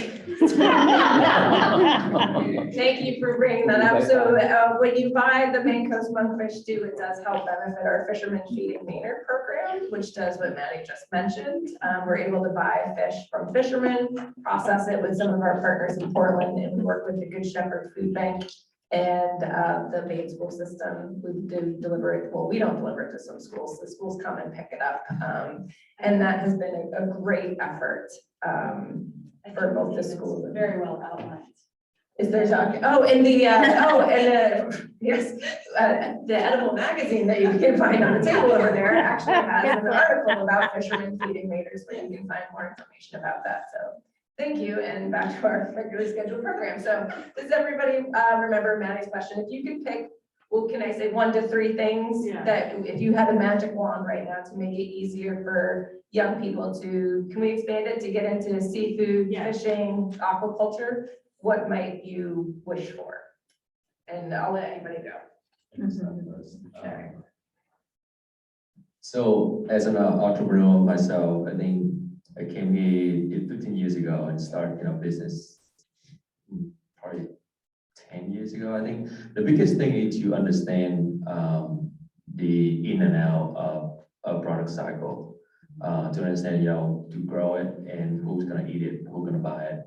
Thank you for bringing that up. So when you buy the Maine Coast Monkfish Stew, it does help benefit our Fisherman Feeding Mainer program, which does what Maddie just mentioned. We're able to buy fish from fishermen, process it with some of our partners in Portland, and we work with the Good Shepherd Food Bank And the Maine school system, we do deliver it, well, we don't deliver it to some schools, the schools come and pick it up. And that has been a great effort for both the schools. Very well outlined. Is there, oh, and the, yes, the edible magazine that you can find on the table over there actually has an article about fishermen feeding maters, where you can find more information about that, so. Thank you, and back to our regularly scheduled program. So does everybody remember Maddie's question? If you could pick, well, can I say 1 to 3 things that if you had a magic wand right now to make it easier for young people to, can we expand it to get into seafood, fishing, aquaculture? What might you wish for? And I'll let anybody go. Okay. So as an entrepreneur myself, I think I came here 15 years ago and started, business probably 10 years ago. I think the biggest thing is to understand the in and out of a product cycle, to understand, to grow it and who's going to eat it, who's going to buy it,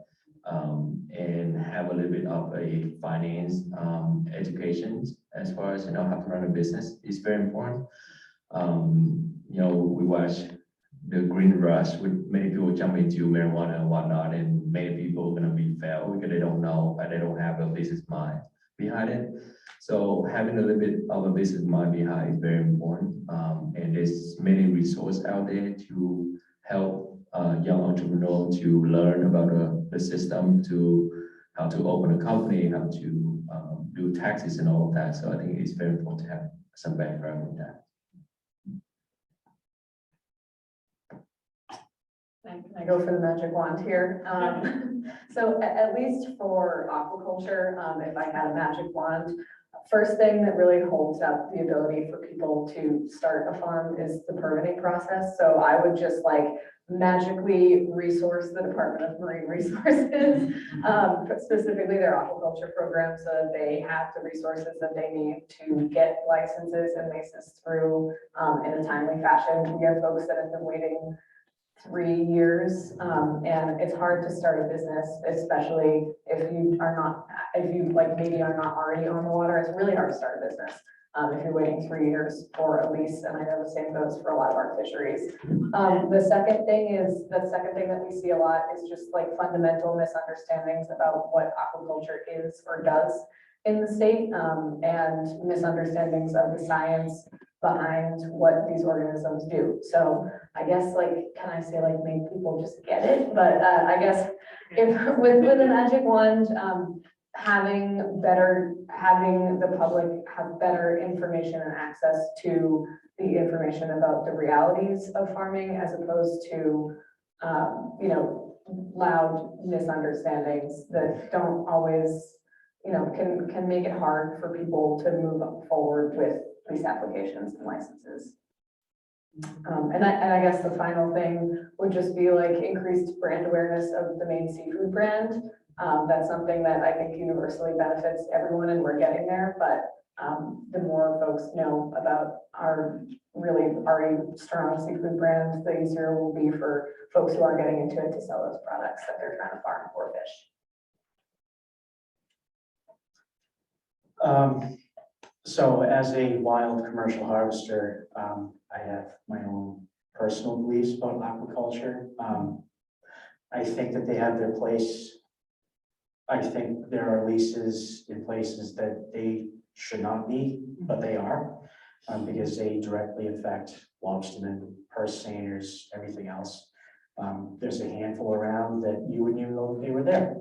and have a little bit of a finance education as far as, how to run a business is very important. We watch the green rush with many people jump into marijuana and whatnot, and many people are going to be failed because they don't know and they don't have a business mind behind it. So having a little bit of a business mind behind is very important. And there's many resources out there to help young entrepreneurs to learn about the system, to how to open a company, how to do taxes and all of that. So I think it's very important to have some background with that. Can I go for the magic wand here? So at least for aquaculture, if I had a magic wand, first thing that really holds up the ability for people to start a farm is the permitting process. So I would just magically resource the Department of Marine Resources, specifically their aquaculture program, so that they have the resources that they need to get licenses and licenses through in a timely fashion. We have folks that have been waiting 3 years, and it's hard to start a business, especially if you maybe are not already on the water. It's really hard to start a business if you're waiting 3 years for a lease, and I know the same goes for a lot of our fisheries. The second thing that we see a lot is just fundamental misunderstandings about what aquaculture is or does in the state, and misunderstandings of the science behind what these organisms do. So I guess can I say make people just get it? But I guess if with a magic wand, having the public have better information and access to the information about the realities of farming, as opposed to loud misunderstandings that don't always can make it hard for people to move forward with lease applications and licenses. And I guess the final thing would just be increased brand awareness of the Maine seafood brand. That's something that I think universally benefits everyone, and we're getting there. But the more folks know about our really already strong seafood brand, the easier it will be for folks who are getting into it to sell those products that they're trying to farm or fish. So as a wild commercial harvester, I have my own personal beliefs about aquaculture. I think that they have their place. I think there are leases in places that they should not be, but they are, because they directly affect lobstermen, purse seiners, everything else. There's a handful around that you wouldn't even know that they were there.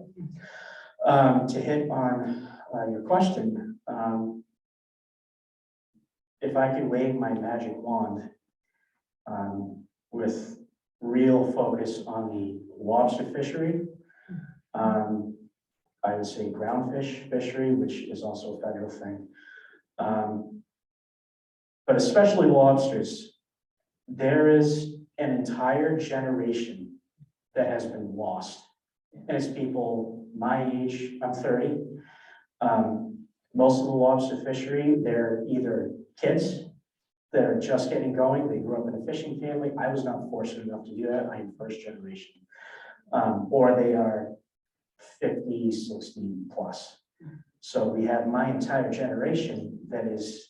To hit on your question, if I could wave my magic wand with real focus on the lobster fishery, I would say groundfish fishery, which is also a federal thing. But especially lobsters, there is an entire generation that has been lost. And it's people my age, I'm 30. Most of the lobster fishery, they're either kids that are just getting going. They grew up in a fishing family. I was not fortunate enough to do that. I am first generation. Or they are 50, 60 plus. So we have my entire generation that is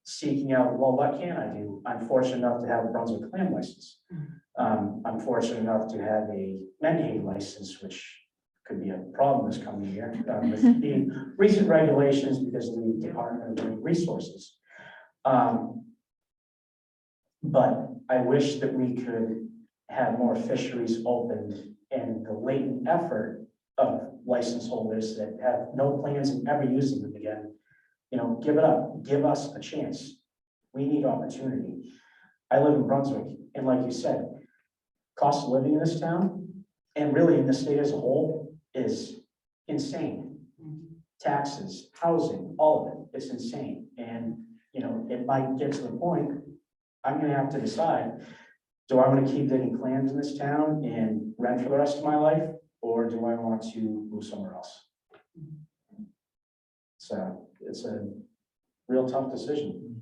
seeking out, well, what can I do? I'm fortunate enough to have a Brunswick clam license. I'm fortunate enough to have a menhaden license, which could be a problem this coming year with the recent regulations because of the Department of Marine Resources. But I wish that we could have more fisheries opened, and the latent effort of license holders that have no plans of ever using them again, you know, give it up, give us a chance. We need opportunity. I live in Brunswick, and like you said, cost of living in this town, and really in the state as a whole, is insane. Taxes, housing, all of it, it's insane. And, you know, it might get to the point, I'm gonna have to decide, do I want to keep digging clams in this town and rent for the rest of my life? Or do I want to move somewhere else? So it's a real tough decision.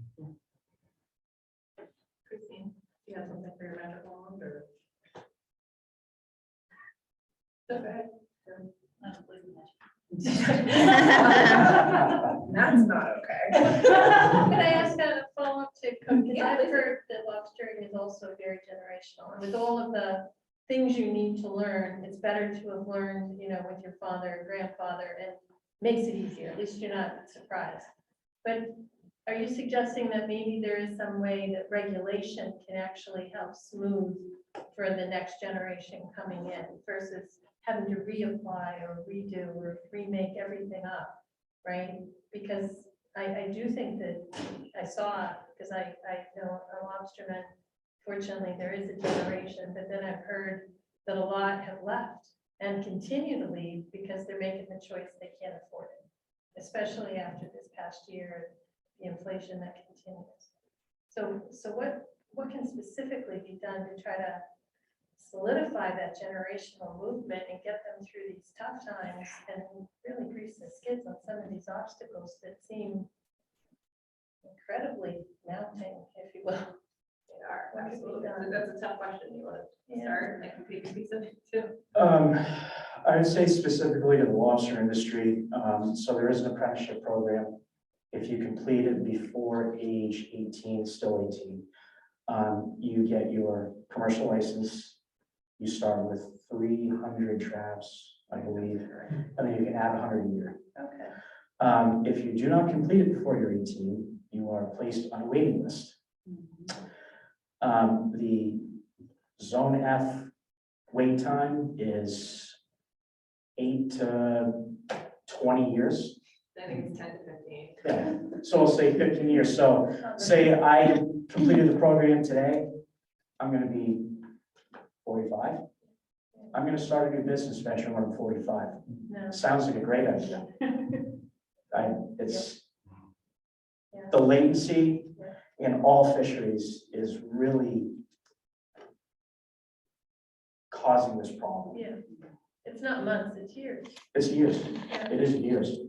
Christine, do you have something for your magic wand or? That's not okay. Can I ask a follow-up to Cody? Because Yeah, I've please. heard that lobstering is also very generational. And with all of the things you need to learn, it's better to have learned, you know, with your father or grandfather, and makes it easier. At least you're not surprised. But are you suggesting that maybe there is some way that regulation can actually help smooth for the next generation coming in versus having to reapply or redo or remake everything up, right? Because I do think that I saw, because I know a lobsterman, fortunately, there is a generation, but then I've heard that a lot have left and continue to leave because they're making the choice they can't afford it, especially after this past year, the inflation that continues. So what can specifically be done to try to solidify that generational movement and get them through these tough times and really grease the skids on some of these obstacles that seem incredibly mounting, if you will? They are, What could be absolutely. done? That's a tough question. You want to Yeah. start? I can take a piece of it too. I would say specifically to the lobster industry, so there is an apprenticeship program. If you complete it before age 18, still 18, you get your commercial license. You start with 300 traps, I believe, and then you can add 100 a year. Okay. If you do not complete it before you're 18, you are placed on a waiting list. The Zone F wait time is 8 to 20 years. I think it's 10 to 15. Yeah, so we'll say 15 years. So say I completed the program today, I'm gonna be 45. I'm gonna start a new business venture when I'm 45. No. Sounds like a great idea. It's Yeah. the latency in all fisheries is really causing this problem. Yeah. It's not months, it's years. It's years. It is years.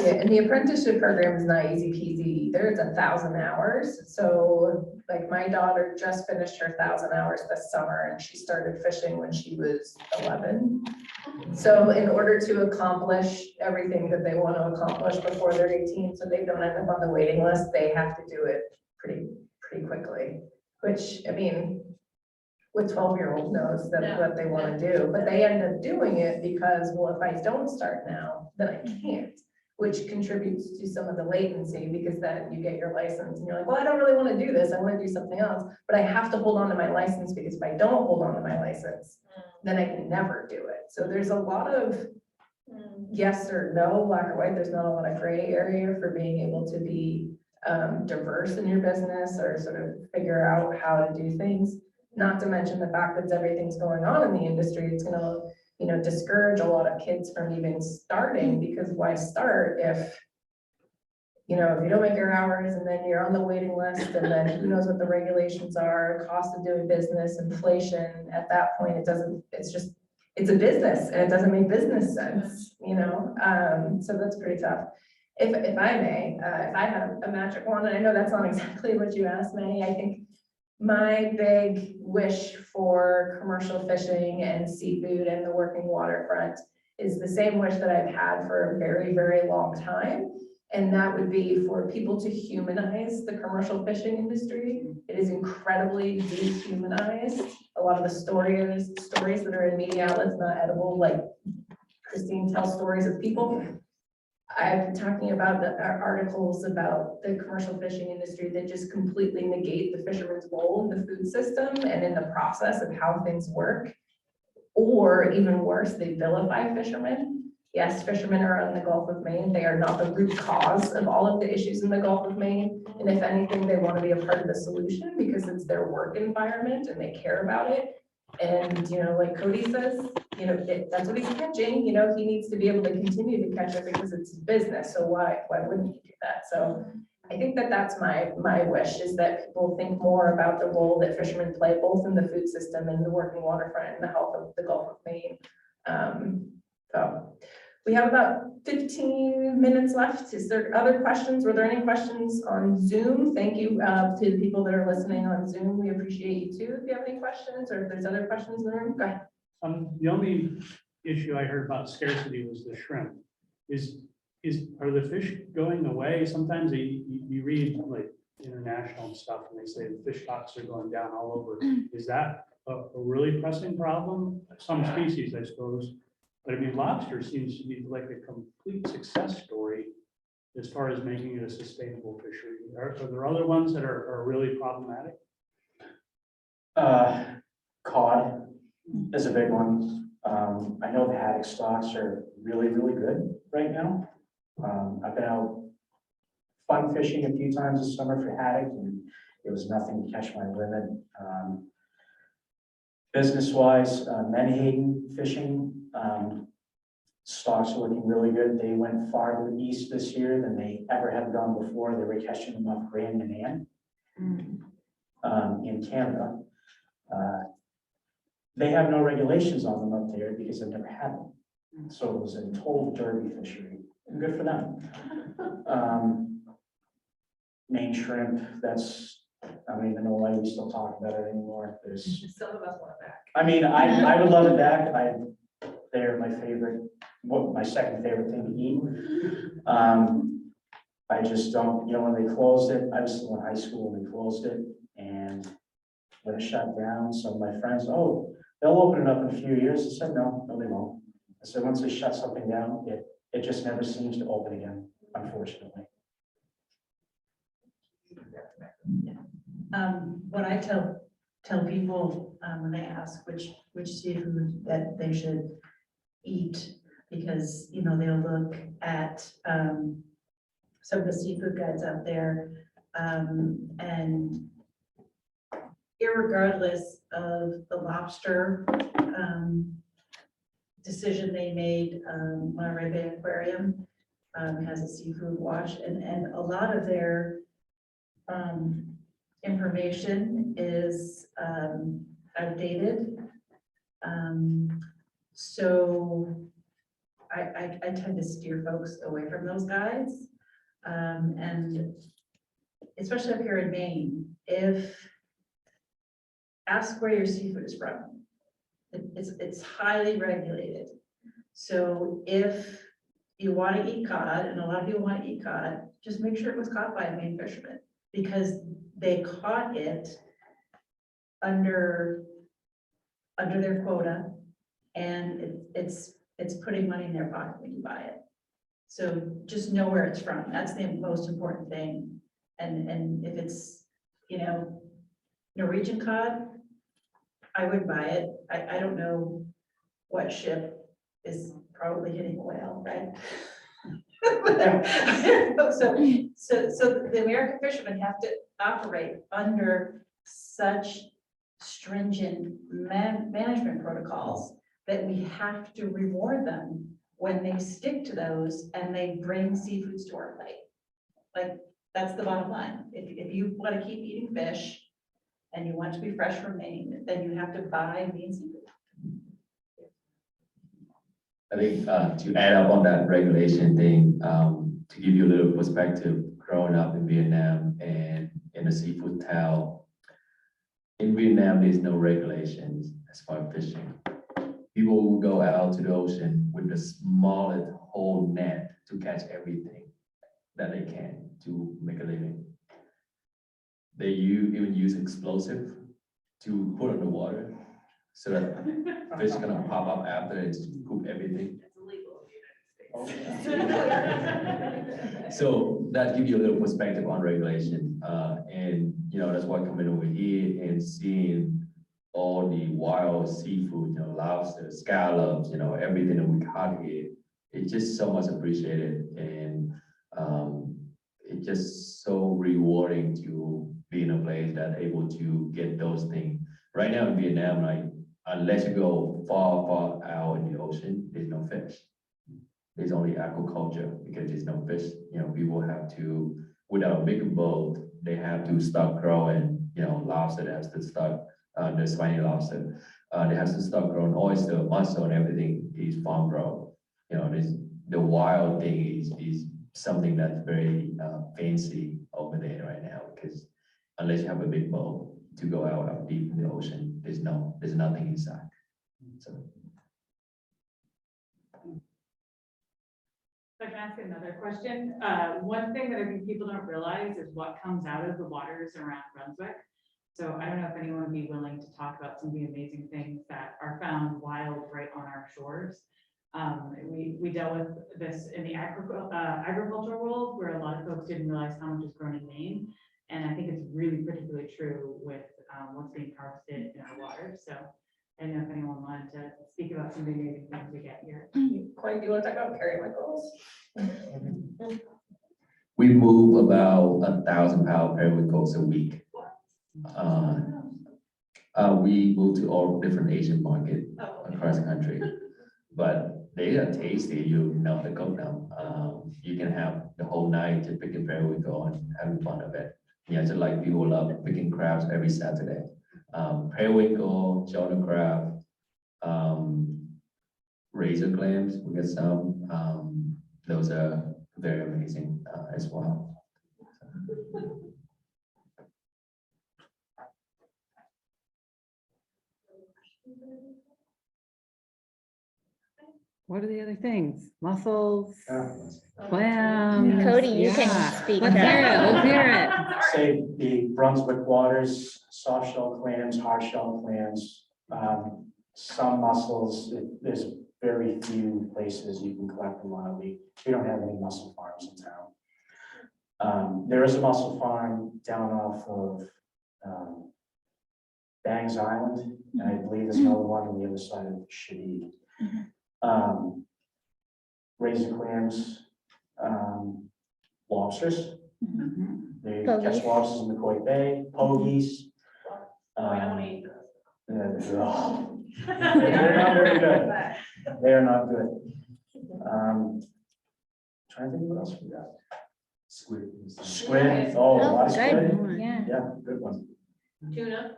Yeah, and the apprenticeship program is not easy peasy either. It's 1,000 hours. So like my daughter just finished her 1,000 hours this summer and she started fishing when she was 11. So in order to accomplish everything that they want to accomplish before they're 18, so they don't end up on the waiting list, they have to do it pretty quickly, which, I mean, with 12-year-old knows that Yeah. what they want to do, but they end up doing it because, well, if I don't start now, then I can't, which contributes to some of the latency, because then you get your license and you're like, well, I don't really want to do this. I want to do something else, but I have to hold on to my license, because if I don't hold on to my license, then I can never do it. So there's a lot of yes or no, black or white. There's not a lot of gray area for being able to be diverse in your business or sort of figure out how to do things. Not to mention the fact that everything's going on in the industry, it's gonna, you know, discourage a lot of kids from even starting, because why start if, you know, if you don't make your hours and then you're on the waiting list, and then who knows what the regulations are, cost of doing business, inflation, at that point, it doesn't, it's just, it's a business and it doesn't make business sense, you know? So that's pretty tough. If I may, if I had a magic wand, and I know that's not exactly what you asked me, I think my big wish for commercial fishing and seafood and the working waterfront is the same wish that I've had for a very, very long time. And that would be for people to humanize the commercial fishing industry. It is incredibly dehumanized. A lot of the stories that are in media outlets, not edible, like Christine tells stories of people. I've been talking about the articles about the commercial fishing industry that just completely negate the fisherman's role in the food system and in the process of how things work. Or even worse, they vilify fishermen. Yes, fishermen are in the Gulf of Maine. They are not the root cause of all of the issues in the Gulf of Maine. And if anything, they want to be a part of the solution because it's their work environment and they care about it. And, you know, like Cody says, you know, that's what he's catching, you know, he needs to be able to continue to catch it because it's his business. So why wouldn't he do that? So I think that that's my wish, is that people think more about the role that fishermen play both in the food system and the working waterfront and the health of the Gulf of Maine. So we have about 15 minutes left. Is there other questions? Were there any questions on Zoom? Thank you to the people that are listening on Zoom. We appreciate you too. If you have any questions, or if there's other questions in the room, go ahead. The only issue I heard about scarcity was the shrimp. Are the fish going away? Sometimes you read like international stuff and they say the fish stocks are going down all over. Is that a really pressing problem? Some species, I suppose. But I mean, lobster seems to be like a complete success story as far as making it a sustainable fishery. Are there other ones that are really problematic? Cod is a big one. I know the haddock stocks are really, really good right now. I've been out fun fishing a few times this summer for haddock, and it was nothing to catch my limit. Business-wise, Menhaden fishing, stocks are looking really good. They went farther east this year than they ever have gone before. They were catching them off Grand Manan in Canada. They have no regulations on them up there because they've never had them. So it was a total derby fishery. Good for them. Maine shrimp, that's, I don't even know why we still talk about it anymore. There's, Some of us want it back. I mean, I would love it back. They're my favorite, my second favorite thing to eat. I just don't, you know, when they closed it, I was still in high school when they closed it, and when it shut down, some of my friends, oh, they'll open it up in a few years. I said, no, they won't. I said, once they shut something down, it just never seems to open again, unfortunately. What I tell people when they ask which seafood that they should eat, because you know they'll look at some of the seafood guides out there, and irregardless of the lobster decision they made, Monterey Bay Aquarium has a seafood watch, and a lot of their information is outdated. So I tend to steer folks away from those guides. And especially up here in Maine, ask where your seafood is from. It's highly regulated. So if you want to eat cod, and a lot of people want to eat cod, just make sure it was caught by a Maine fisherman, because they caught it under their quota, and it's putting money in their pocket when you buy it. So just know where it's from. That's the most important thing. And if it's, you know, Norwegian cod, I would buy it. I don't know what ship is probably hitting a whale, right? So the American fishermen have to operate under such stringent management protocols that we have to reward them when they stick to those and they bring seafoods to our plate. Like, that's the bottom line. If you want to keep eating fish and you want to be fresh from Maine, then you have to buy Maine seafood. I think to add up on that regulation thing, to give you a little perspective, growing up in Vietnam and in a seafood town, in Vietnam, there's no regulations as far as fishing. people will go out to the ocean with the smallest whole net to catch everything that they can to make a living. They even use explosive to put on the water so that fish gonna pop up after it's cook everything. It's illegal in the United States. So that gives you a little perspective on regulation. And that's why coming over here and seeing all the wild seafood, lobster, scallops, everything that we caught here, it's just so much appreciated. And it's just so rewarding to be in a place that's able to get those things. Right now in Vietnam, like, unless you go far, far out in the ocean, there's no fish. There's only aquaculture because there's no fish. People have to, without a big boat, they have to start growing, lobster that has to start, the spiny lobster. They have to start growing oyster, mussel, and everything is farm grown. The wild thing is something that's very fancy over there right now, because unless you have a big boat to go out deep in the ocean, there's nothing inside. So. If I can ask another question, one thing that I think people don't realize is what comes out of the waters around Brunswick. So I don't know if anyone would be willing to talk about some of the amazing things that are found wild right on our shores. We dealt with this in the agricultural world, where a lot of folks didn't realize how much is grown in Maine. And I think it's really particularly true with what's being harvested in our water. So I don't know if anyone wanted to speak about some of the amazing things we get here. Quang, do you want to talk about periwinkles? We move about 1,000 pound periwinkles a week. We move to all different Asian markets across the country, but they are tasty. You know the cook now. You can have the whole night just picking periwinkle and having fun of it. Just like people love picking crabs every Saturday. Periwinkle, chowder crab, razor clams, we get some. Those are very amazing as well. What are the other things? Mussels, clams. Cody, you can yeah. speak Let's hear it, up. let's hear it. Say the Brunswick waters, soft shell clams, hard shell clams, some mussels. There's very few places you can collect them wildly. We don't have any mussel farms in town. There is a mussel farm down off of Bangs Island, and I believe there's another one on the other side of Shadid. Razor clams, lobsters. They catch lobsters in the Koi Bay, pogies. I don't eat those. They're not very good. They are not good. Trying to think what else we got. Squid. Squid, oh, a lot of good. squid. Yeah. Yeah, good one. Tuna.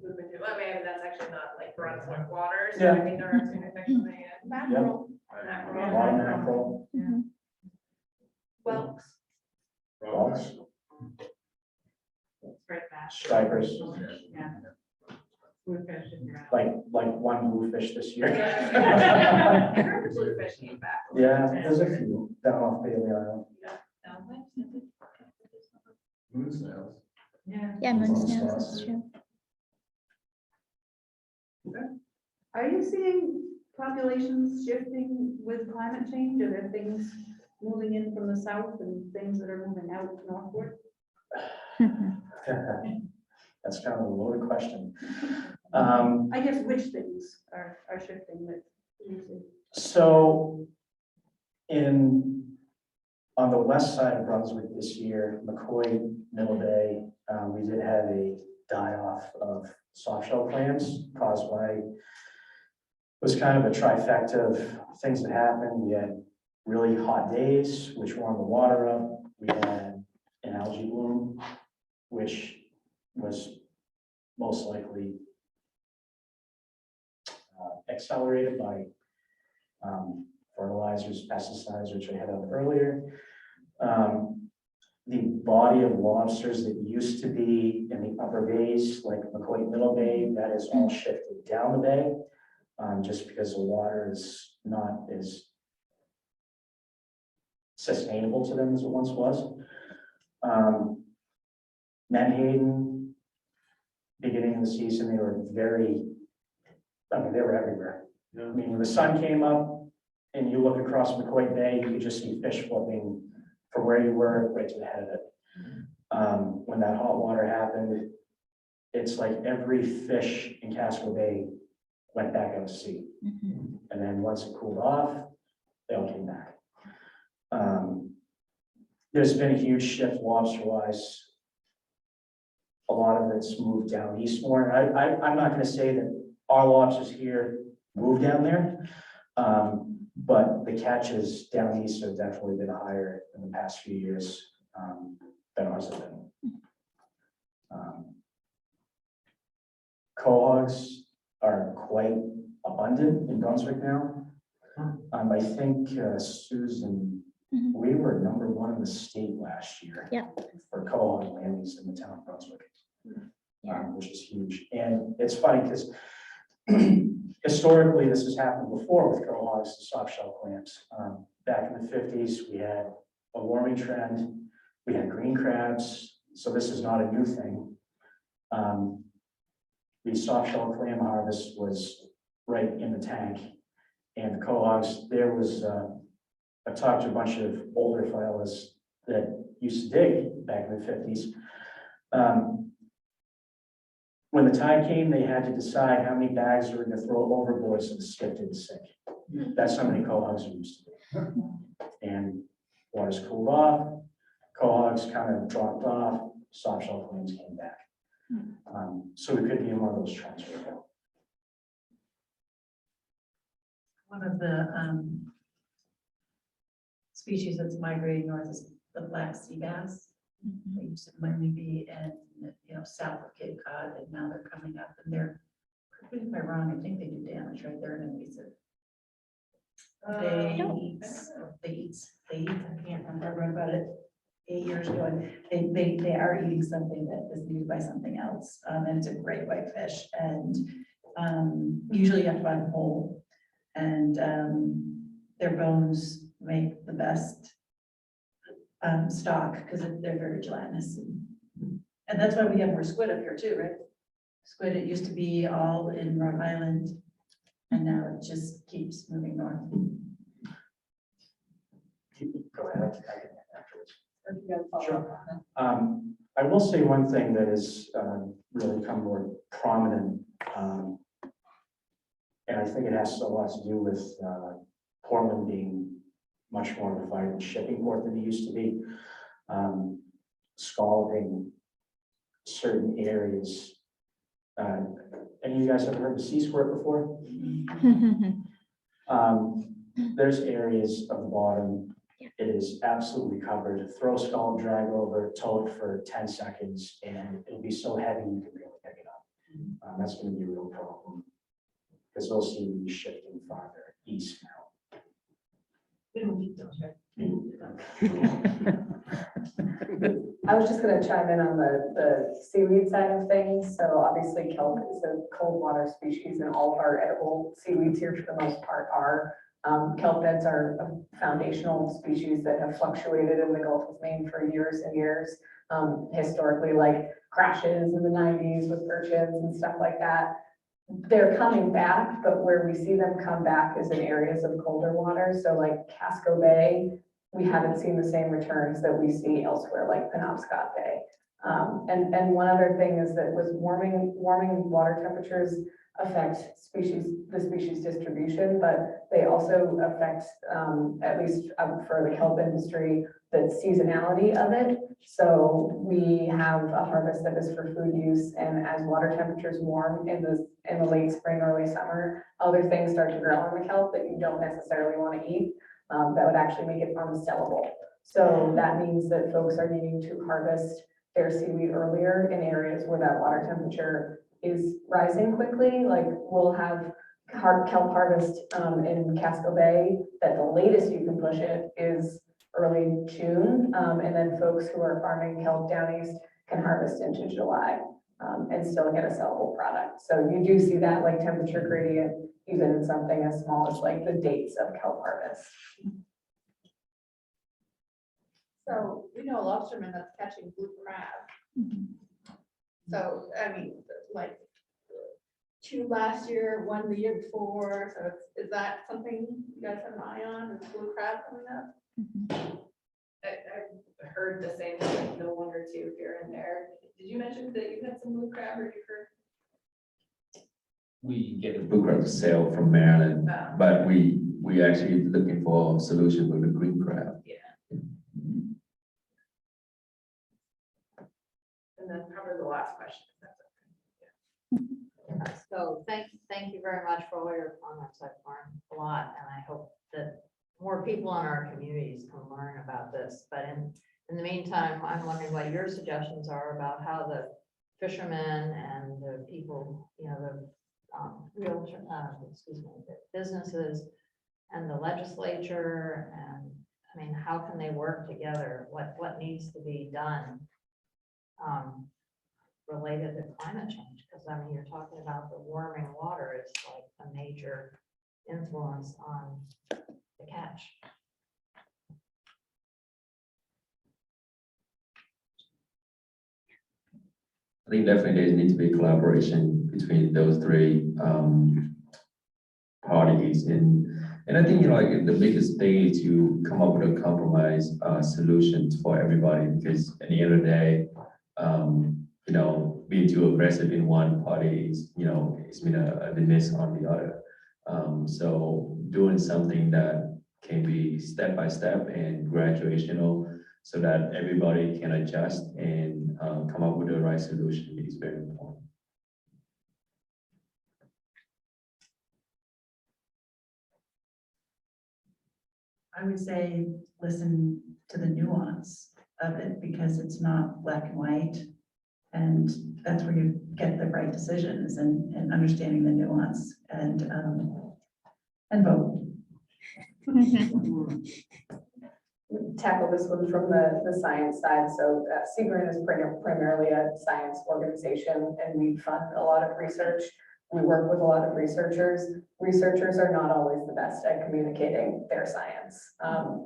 Well, maybe that's actually not like Brunswick waters. Yeah. I mean, there are tuna things coming in. Mackerel. A lot of mackerel. Whelks. Whelks, Right back. stripers, Yeah. Bluefish, if you're out. like one bluefish this year. I heard bluefish came back. Yeah, there's a few down off Bailey Island. Moon snails. Yeah. Yeah, moon snails, that's true. Are you seeing populations shifting with climate change? Are there things moving in from the south and things that are moving out northward? That's kind of a loaded question. I guess which things are shifting that you see? So on the west side of Brunswick this year, McCoy, Middle Bay, we did have a die-off of soft shell clams caused by, it was kind of a trifecta of things that happened. We had really hot days, which warmed the water up. We had an algae bloom, which was most likely accelerated by fertilizers, pesticides, which I had up earlier. The body of lobsters that used to be in the upper bays, like McCoy Middle Bay, that is all shifted down the bay. just because the water is not as sustainable to them as it once was. Menhaden, beginning of the season, they were they were everywhere. I mean, when the sun came up and you look across McCoy Bay, you could just see fish flipping from where you were right to the head of it. When that hot water happened, it's like every fish in Casco Bay went back out to sea. And then once it cooled off, they all came back. There's been a huge shift lobster-wise. A lot of it's moved down east more. I'm not gonna say that our lobsters here moved down there, but the catches down east have definitely been higher in the past few years than ours have been. Quahogs are quite abundant in Brunswick now. I think Susan, we were #1 in the state last year. For quahog landings in the town of Brunswick, which is huge. And it's funny because historically this has happened before with quahogs and soft shell clams. Back in the 50s, we had a warming trend. We had green crabs, so this is not a new thing. The soft shell clam harvest was right in the tank, and the quahogs, there was, I talked to a bunch of older fellas that used to dig back in the 50s. When the tide came, they had to decide how many bags they were going to throw overboard so the skip didn't sink. That's how many quahogs are used to do. And water's cooled off, quahogs kind of dropped off, soft shell clams came back. So we could be in one of those trends right now. One of the species that's migrating north is the black sea bass. They used to mainly be in, south of Cape Cod, and now they're coming up, and they're, correct me if I'm wrong, I think they do damage, right? They're an invasive. They eat, I can't remember about it 8 years ago, and they are eating something that is used by something else, and it's a great white fish, and usually you have to buy them whole, and their bones make the best stock because they're very gelatinous, and that's why we have more squid up here too, right? Squid, it used to be all in Rhode Island, and now it just keeps moving north. Go ahead. Sure. I will say one thing that has really become more prominent, and I think it has a lot to do with Portland being much more of a vibrant shipping port than it used to be. Scalding certain areas. Any of you guys ever heard of sea squirt before? There's areas of the bottom, it is absolutely covered. Throw scallop drag over, tow it for 10 seconds, and it'll be so heavy you can barely pick it up. That's going to be a real problem because those seem to be shifting farther east now. I was just gonna chime in on the seaweed side of things. So obviously kelp is a cold water species, and all of our edible seaweeds here for the most part are. Kelp beds are a foundational species that have fluctuated in the Gulf of Maine for years and years. Historically, like crashes in the 90s with urchins and stuff like that. They're coming back, but where we see them come back is in areas of colder water. So like Casco Bay, we haven't seen the same returns that we see elsewhere, like Penobscot Bay. And one other thing is that with warming water temperatures affect the species distribution, but they also affect, at least for the kelp industry, the seasonality of it. So we have a harvest that is for food use, and as water temperatures warm in the late spring, early summer, other things start to grow on the kelp that you don't necessarily want to eat. That would actually make it unsellable. So that means that folks are needing to harvest their seaweed earlier in areas where that water temperature is rising quickly. Like we'll have kelp harvest in Casco Bay that the latest you can push it is early June. And then folks who are farming kelp down east can harvest into July and still get a sellable product. So you do see that like temperature gradient even something as small as like the dates of kelp harvest. So we know a lobsterman that's catching blue crab. So, I mean, like 2 last year, 1 the year before, so is that something you guys have an eye on, is blue crab coming up? I've heard the same, like, no 1 or 2 here and there. Did you mention that you had some blue crab or you heard? We get the blue crab sale from Maryland, but we actually looking for a solution with the green crab. Yeah. And then probably the last question. if that's okay. So thank you very much for all your comments. I've learned a lot, and I hope that more people in our communities can learn about this. But in the meantime, I'm wondering what your suggestions are about how the fishermen and the people, you know, the the businesses and the legislature, and I mean, how can they work together? What needs to be done related to climate change? Because I mean, you're talking about the warming water is like a major influence on the catch. I think definitely there needs to be collaboration between those three parties, and I think, you know, like the biggest thing is to come up with a compromise solutions for everybody, because at the end of the day, you know, being too aggressive in one party is, you know, it's been a miss on the other. So doing something that can be step by step and graduational, so that everybody can adjust and come up with the right solution is very important. I would say, listen to the nuance of it, because it's not black and white. And that's where you get the right decisions, and understanding the nuance, and vote. Tackle this one from the science side. So Seagreen is primarily a science organization, and we fund a lot of research. We work with a lot of researchers. Researchers are not always the best at communicating their science.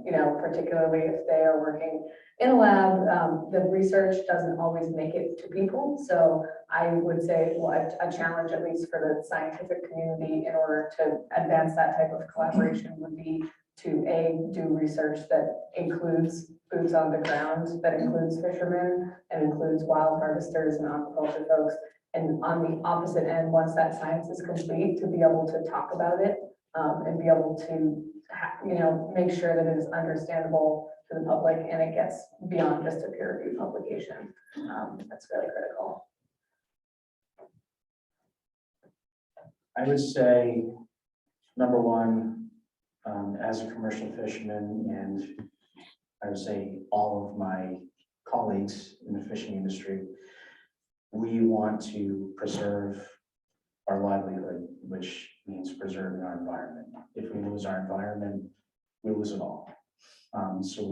You know, particularly if they are working in a lab, the research doesn't always make it to people. So I would say, well, a challenge, at least for the scientific community, in order to advance that type of collaboration, would be to do research that includes boots on the ground, that includes fishermen, and includes wild harvesters and aquaculture folks. And on the opposite end, once that science is complete, to be able to talk about it and be able to, you know, make sure that it is understandable to the public and it gets beyond just a peer-reviewed publication. That's really critical. I would say, number one, as a commercial fisherman, and I would say all of my colleagues in the fishing industry, we want to preserve our livelihood, which means preserving our environment. If we lose our environment, we lose it all. So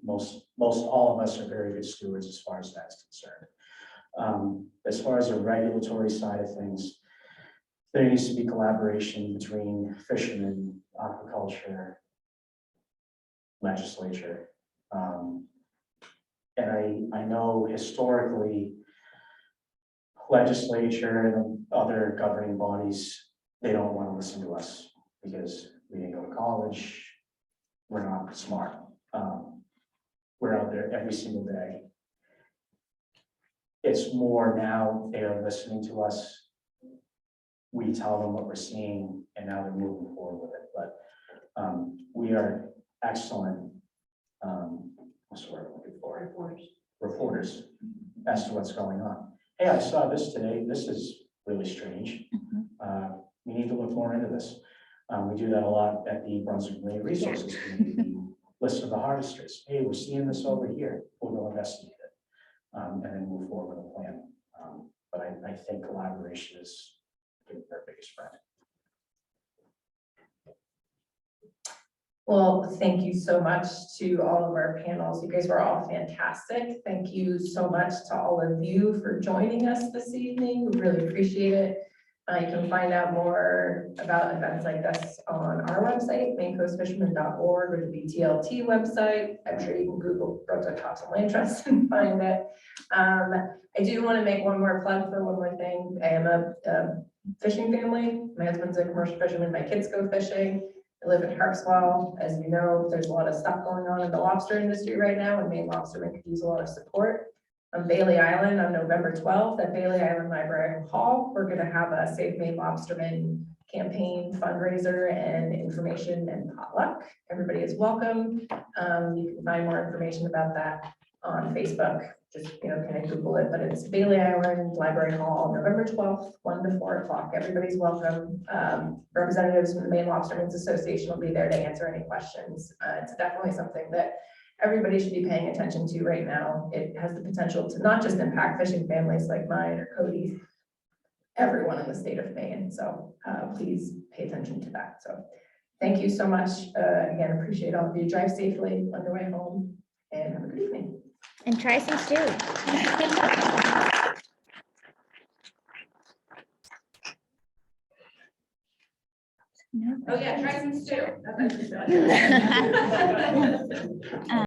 most all of us are very good stewards as far as that's concerned. As far as the regulatory side of things, there needs to be collaboration between fishermen, aquaculture, legislature. And I know historically, legislature and other governing bodies, they don't want to listen to us because we didn't go to college, we're not smart. We're out there every single day. It's more now they are listening to us. We tell them what we're seeing, and now they're moving forward with it. But we are excellent, what's the word I'm looking for? Reporters as to what's going on. Hey, I saw this today. This is really strange. We need to look more into this. We do that a lot at the Brunswick Marine Resources Committee. We listen to the harvesters. Hey, we're seeing this over here. We'll go investigate it, and then move forward with a plan. But I think collaboration is our biggest friend. Well, thank you so much to all of our panels. You guys were all fantastic. Thank you so much to all of you for joining us this evening. We really appreciate it. You can find out more about events like this on our website, maincoastfisherman.org, or the BTLT website. I'm sure you can Google Brunswick-Topsham Land Trust and find it. I do want to make one more plug for one more thing. I am a fishing family. My husband's a commercial fisherman. My kids go fishing. I live in Harpswell. As you know, there's a lot of stuff going on in the lobster industry right now, and Maine lobstermen could use a lot of support. On Bailey Island on November 12th at Bailey Island Library Hall, we're going to have a Save Maine Lobstermen campaign fundraiser and information and potluck. Everybody is welcome. You can find more information about that on Facebook. Just, kind of Google it, but it's Bailey Island Library Hall, November 12th, 1 to 4 o'clock. Everybody's welcome. Representatives from the Maine Lobstermen's Association will be there to answer any questions. It's definitely something that everybody should be paying attention to right now. It has the potential to not just impact fishing families like mine or Cody's, everyone in the state of Maine. So please pay attention to that. So thank you so much. Again, appreciate all of you. Drive safely on your way home and have a good evening. And try some stew. Oh yeah, try some stew. That's actually good.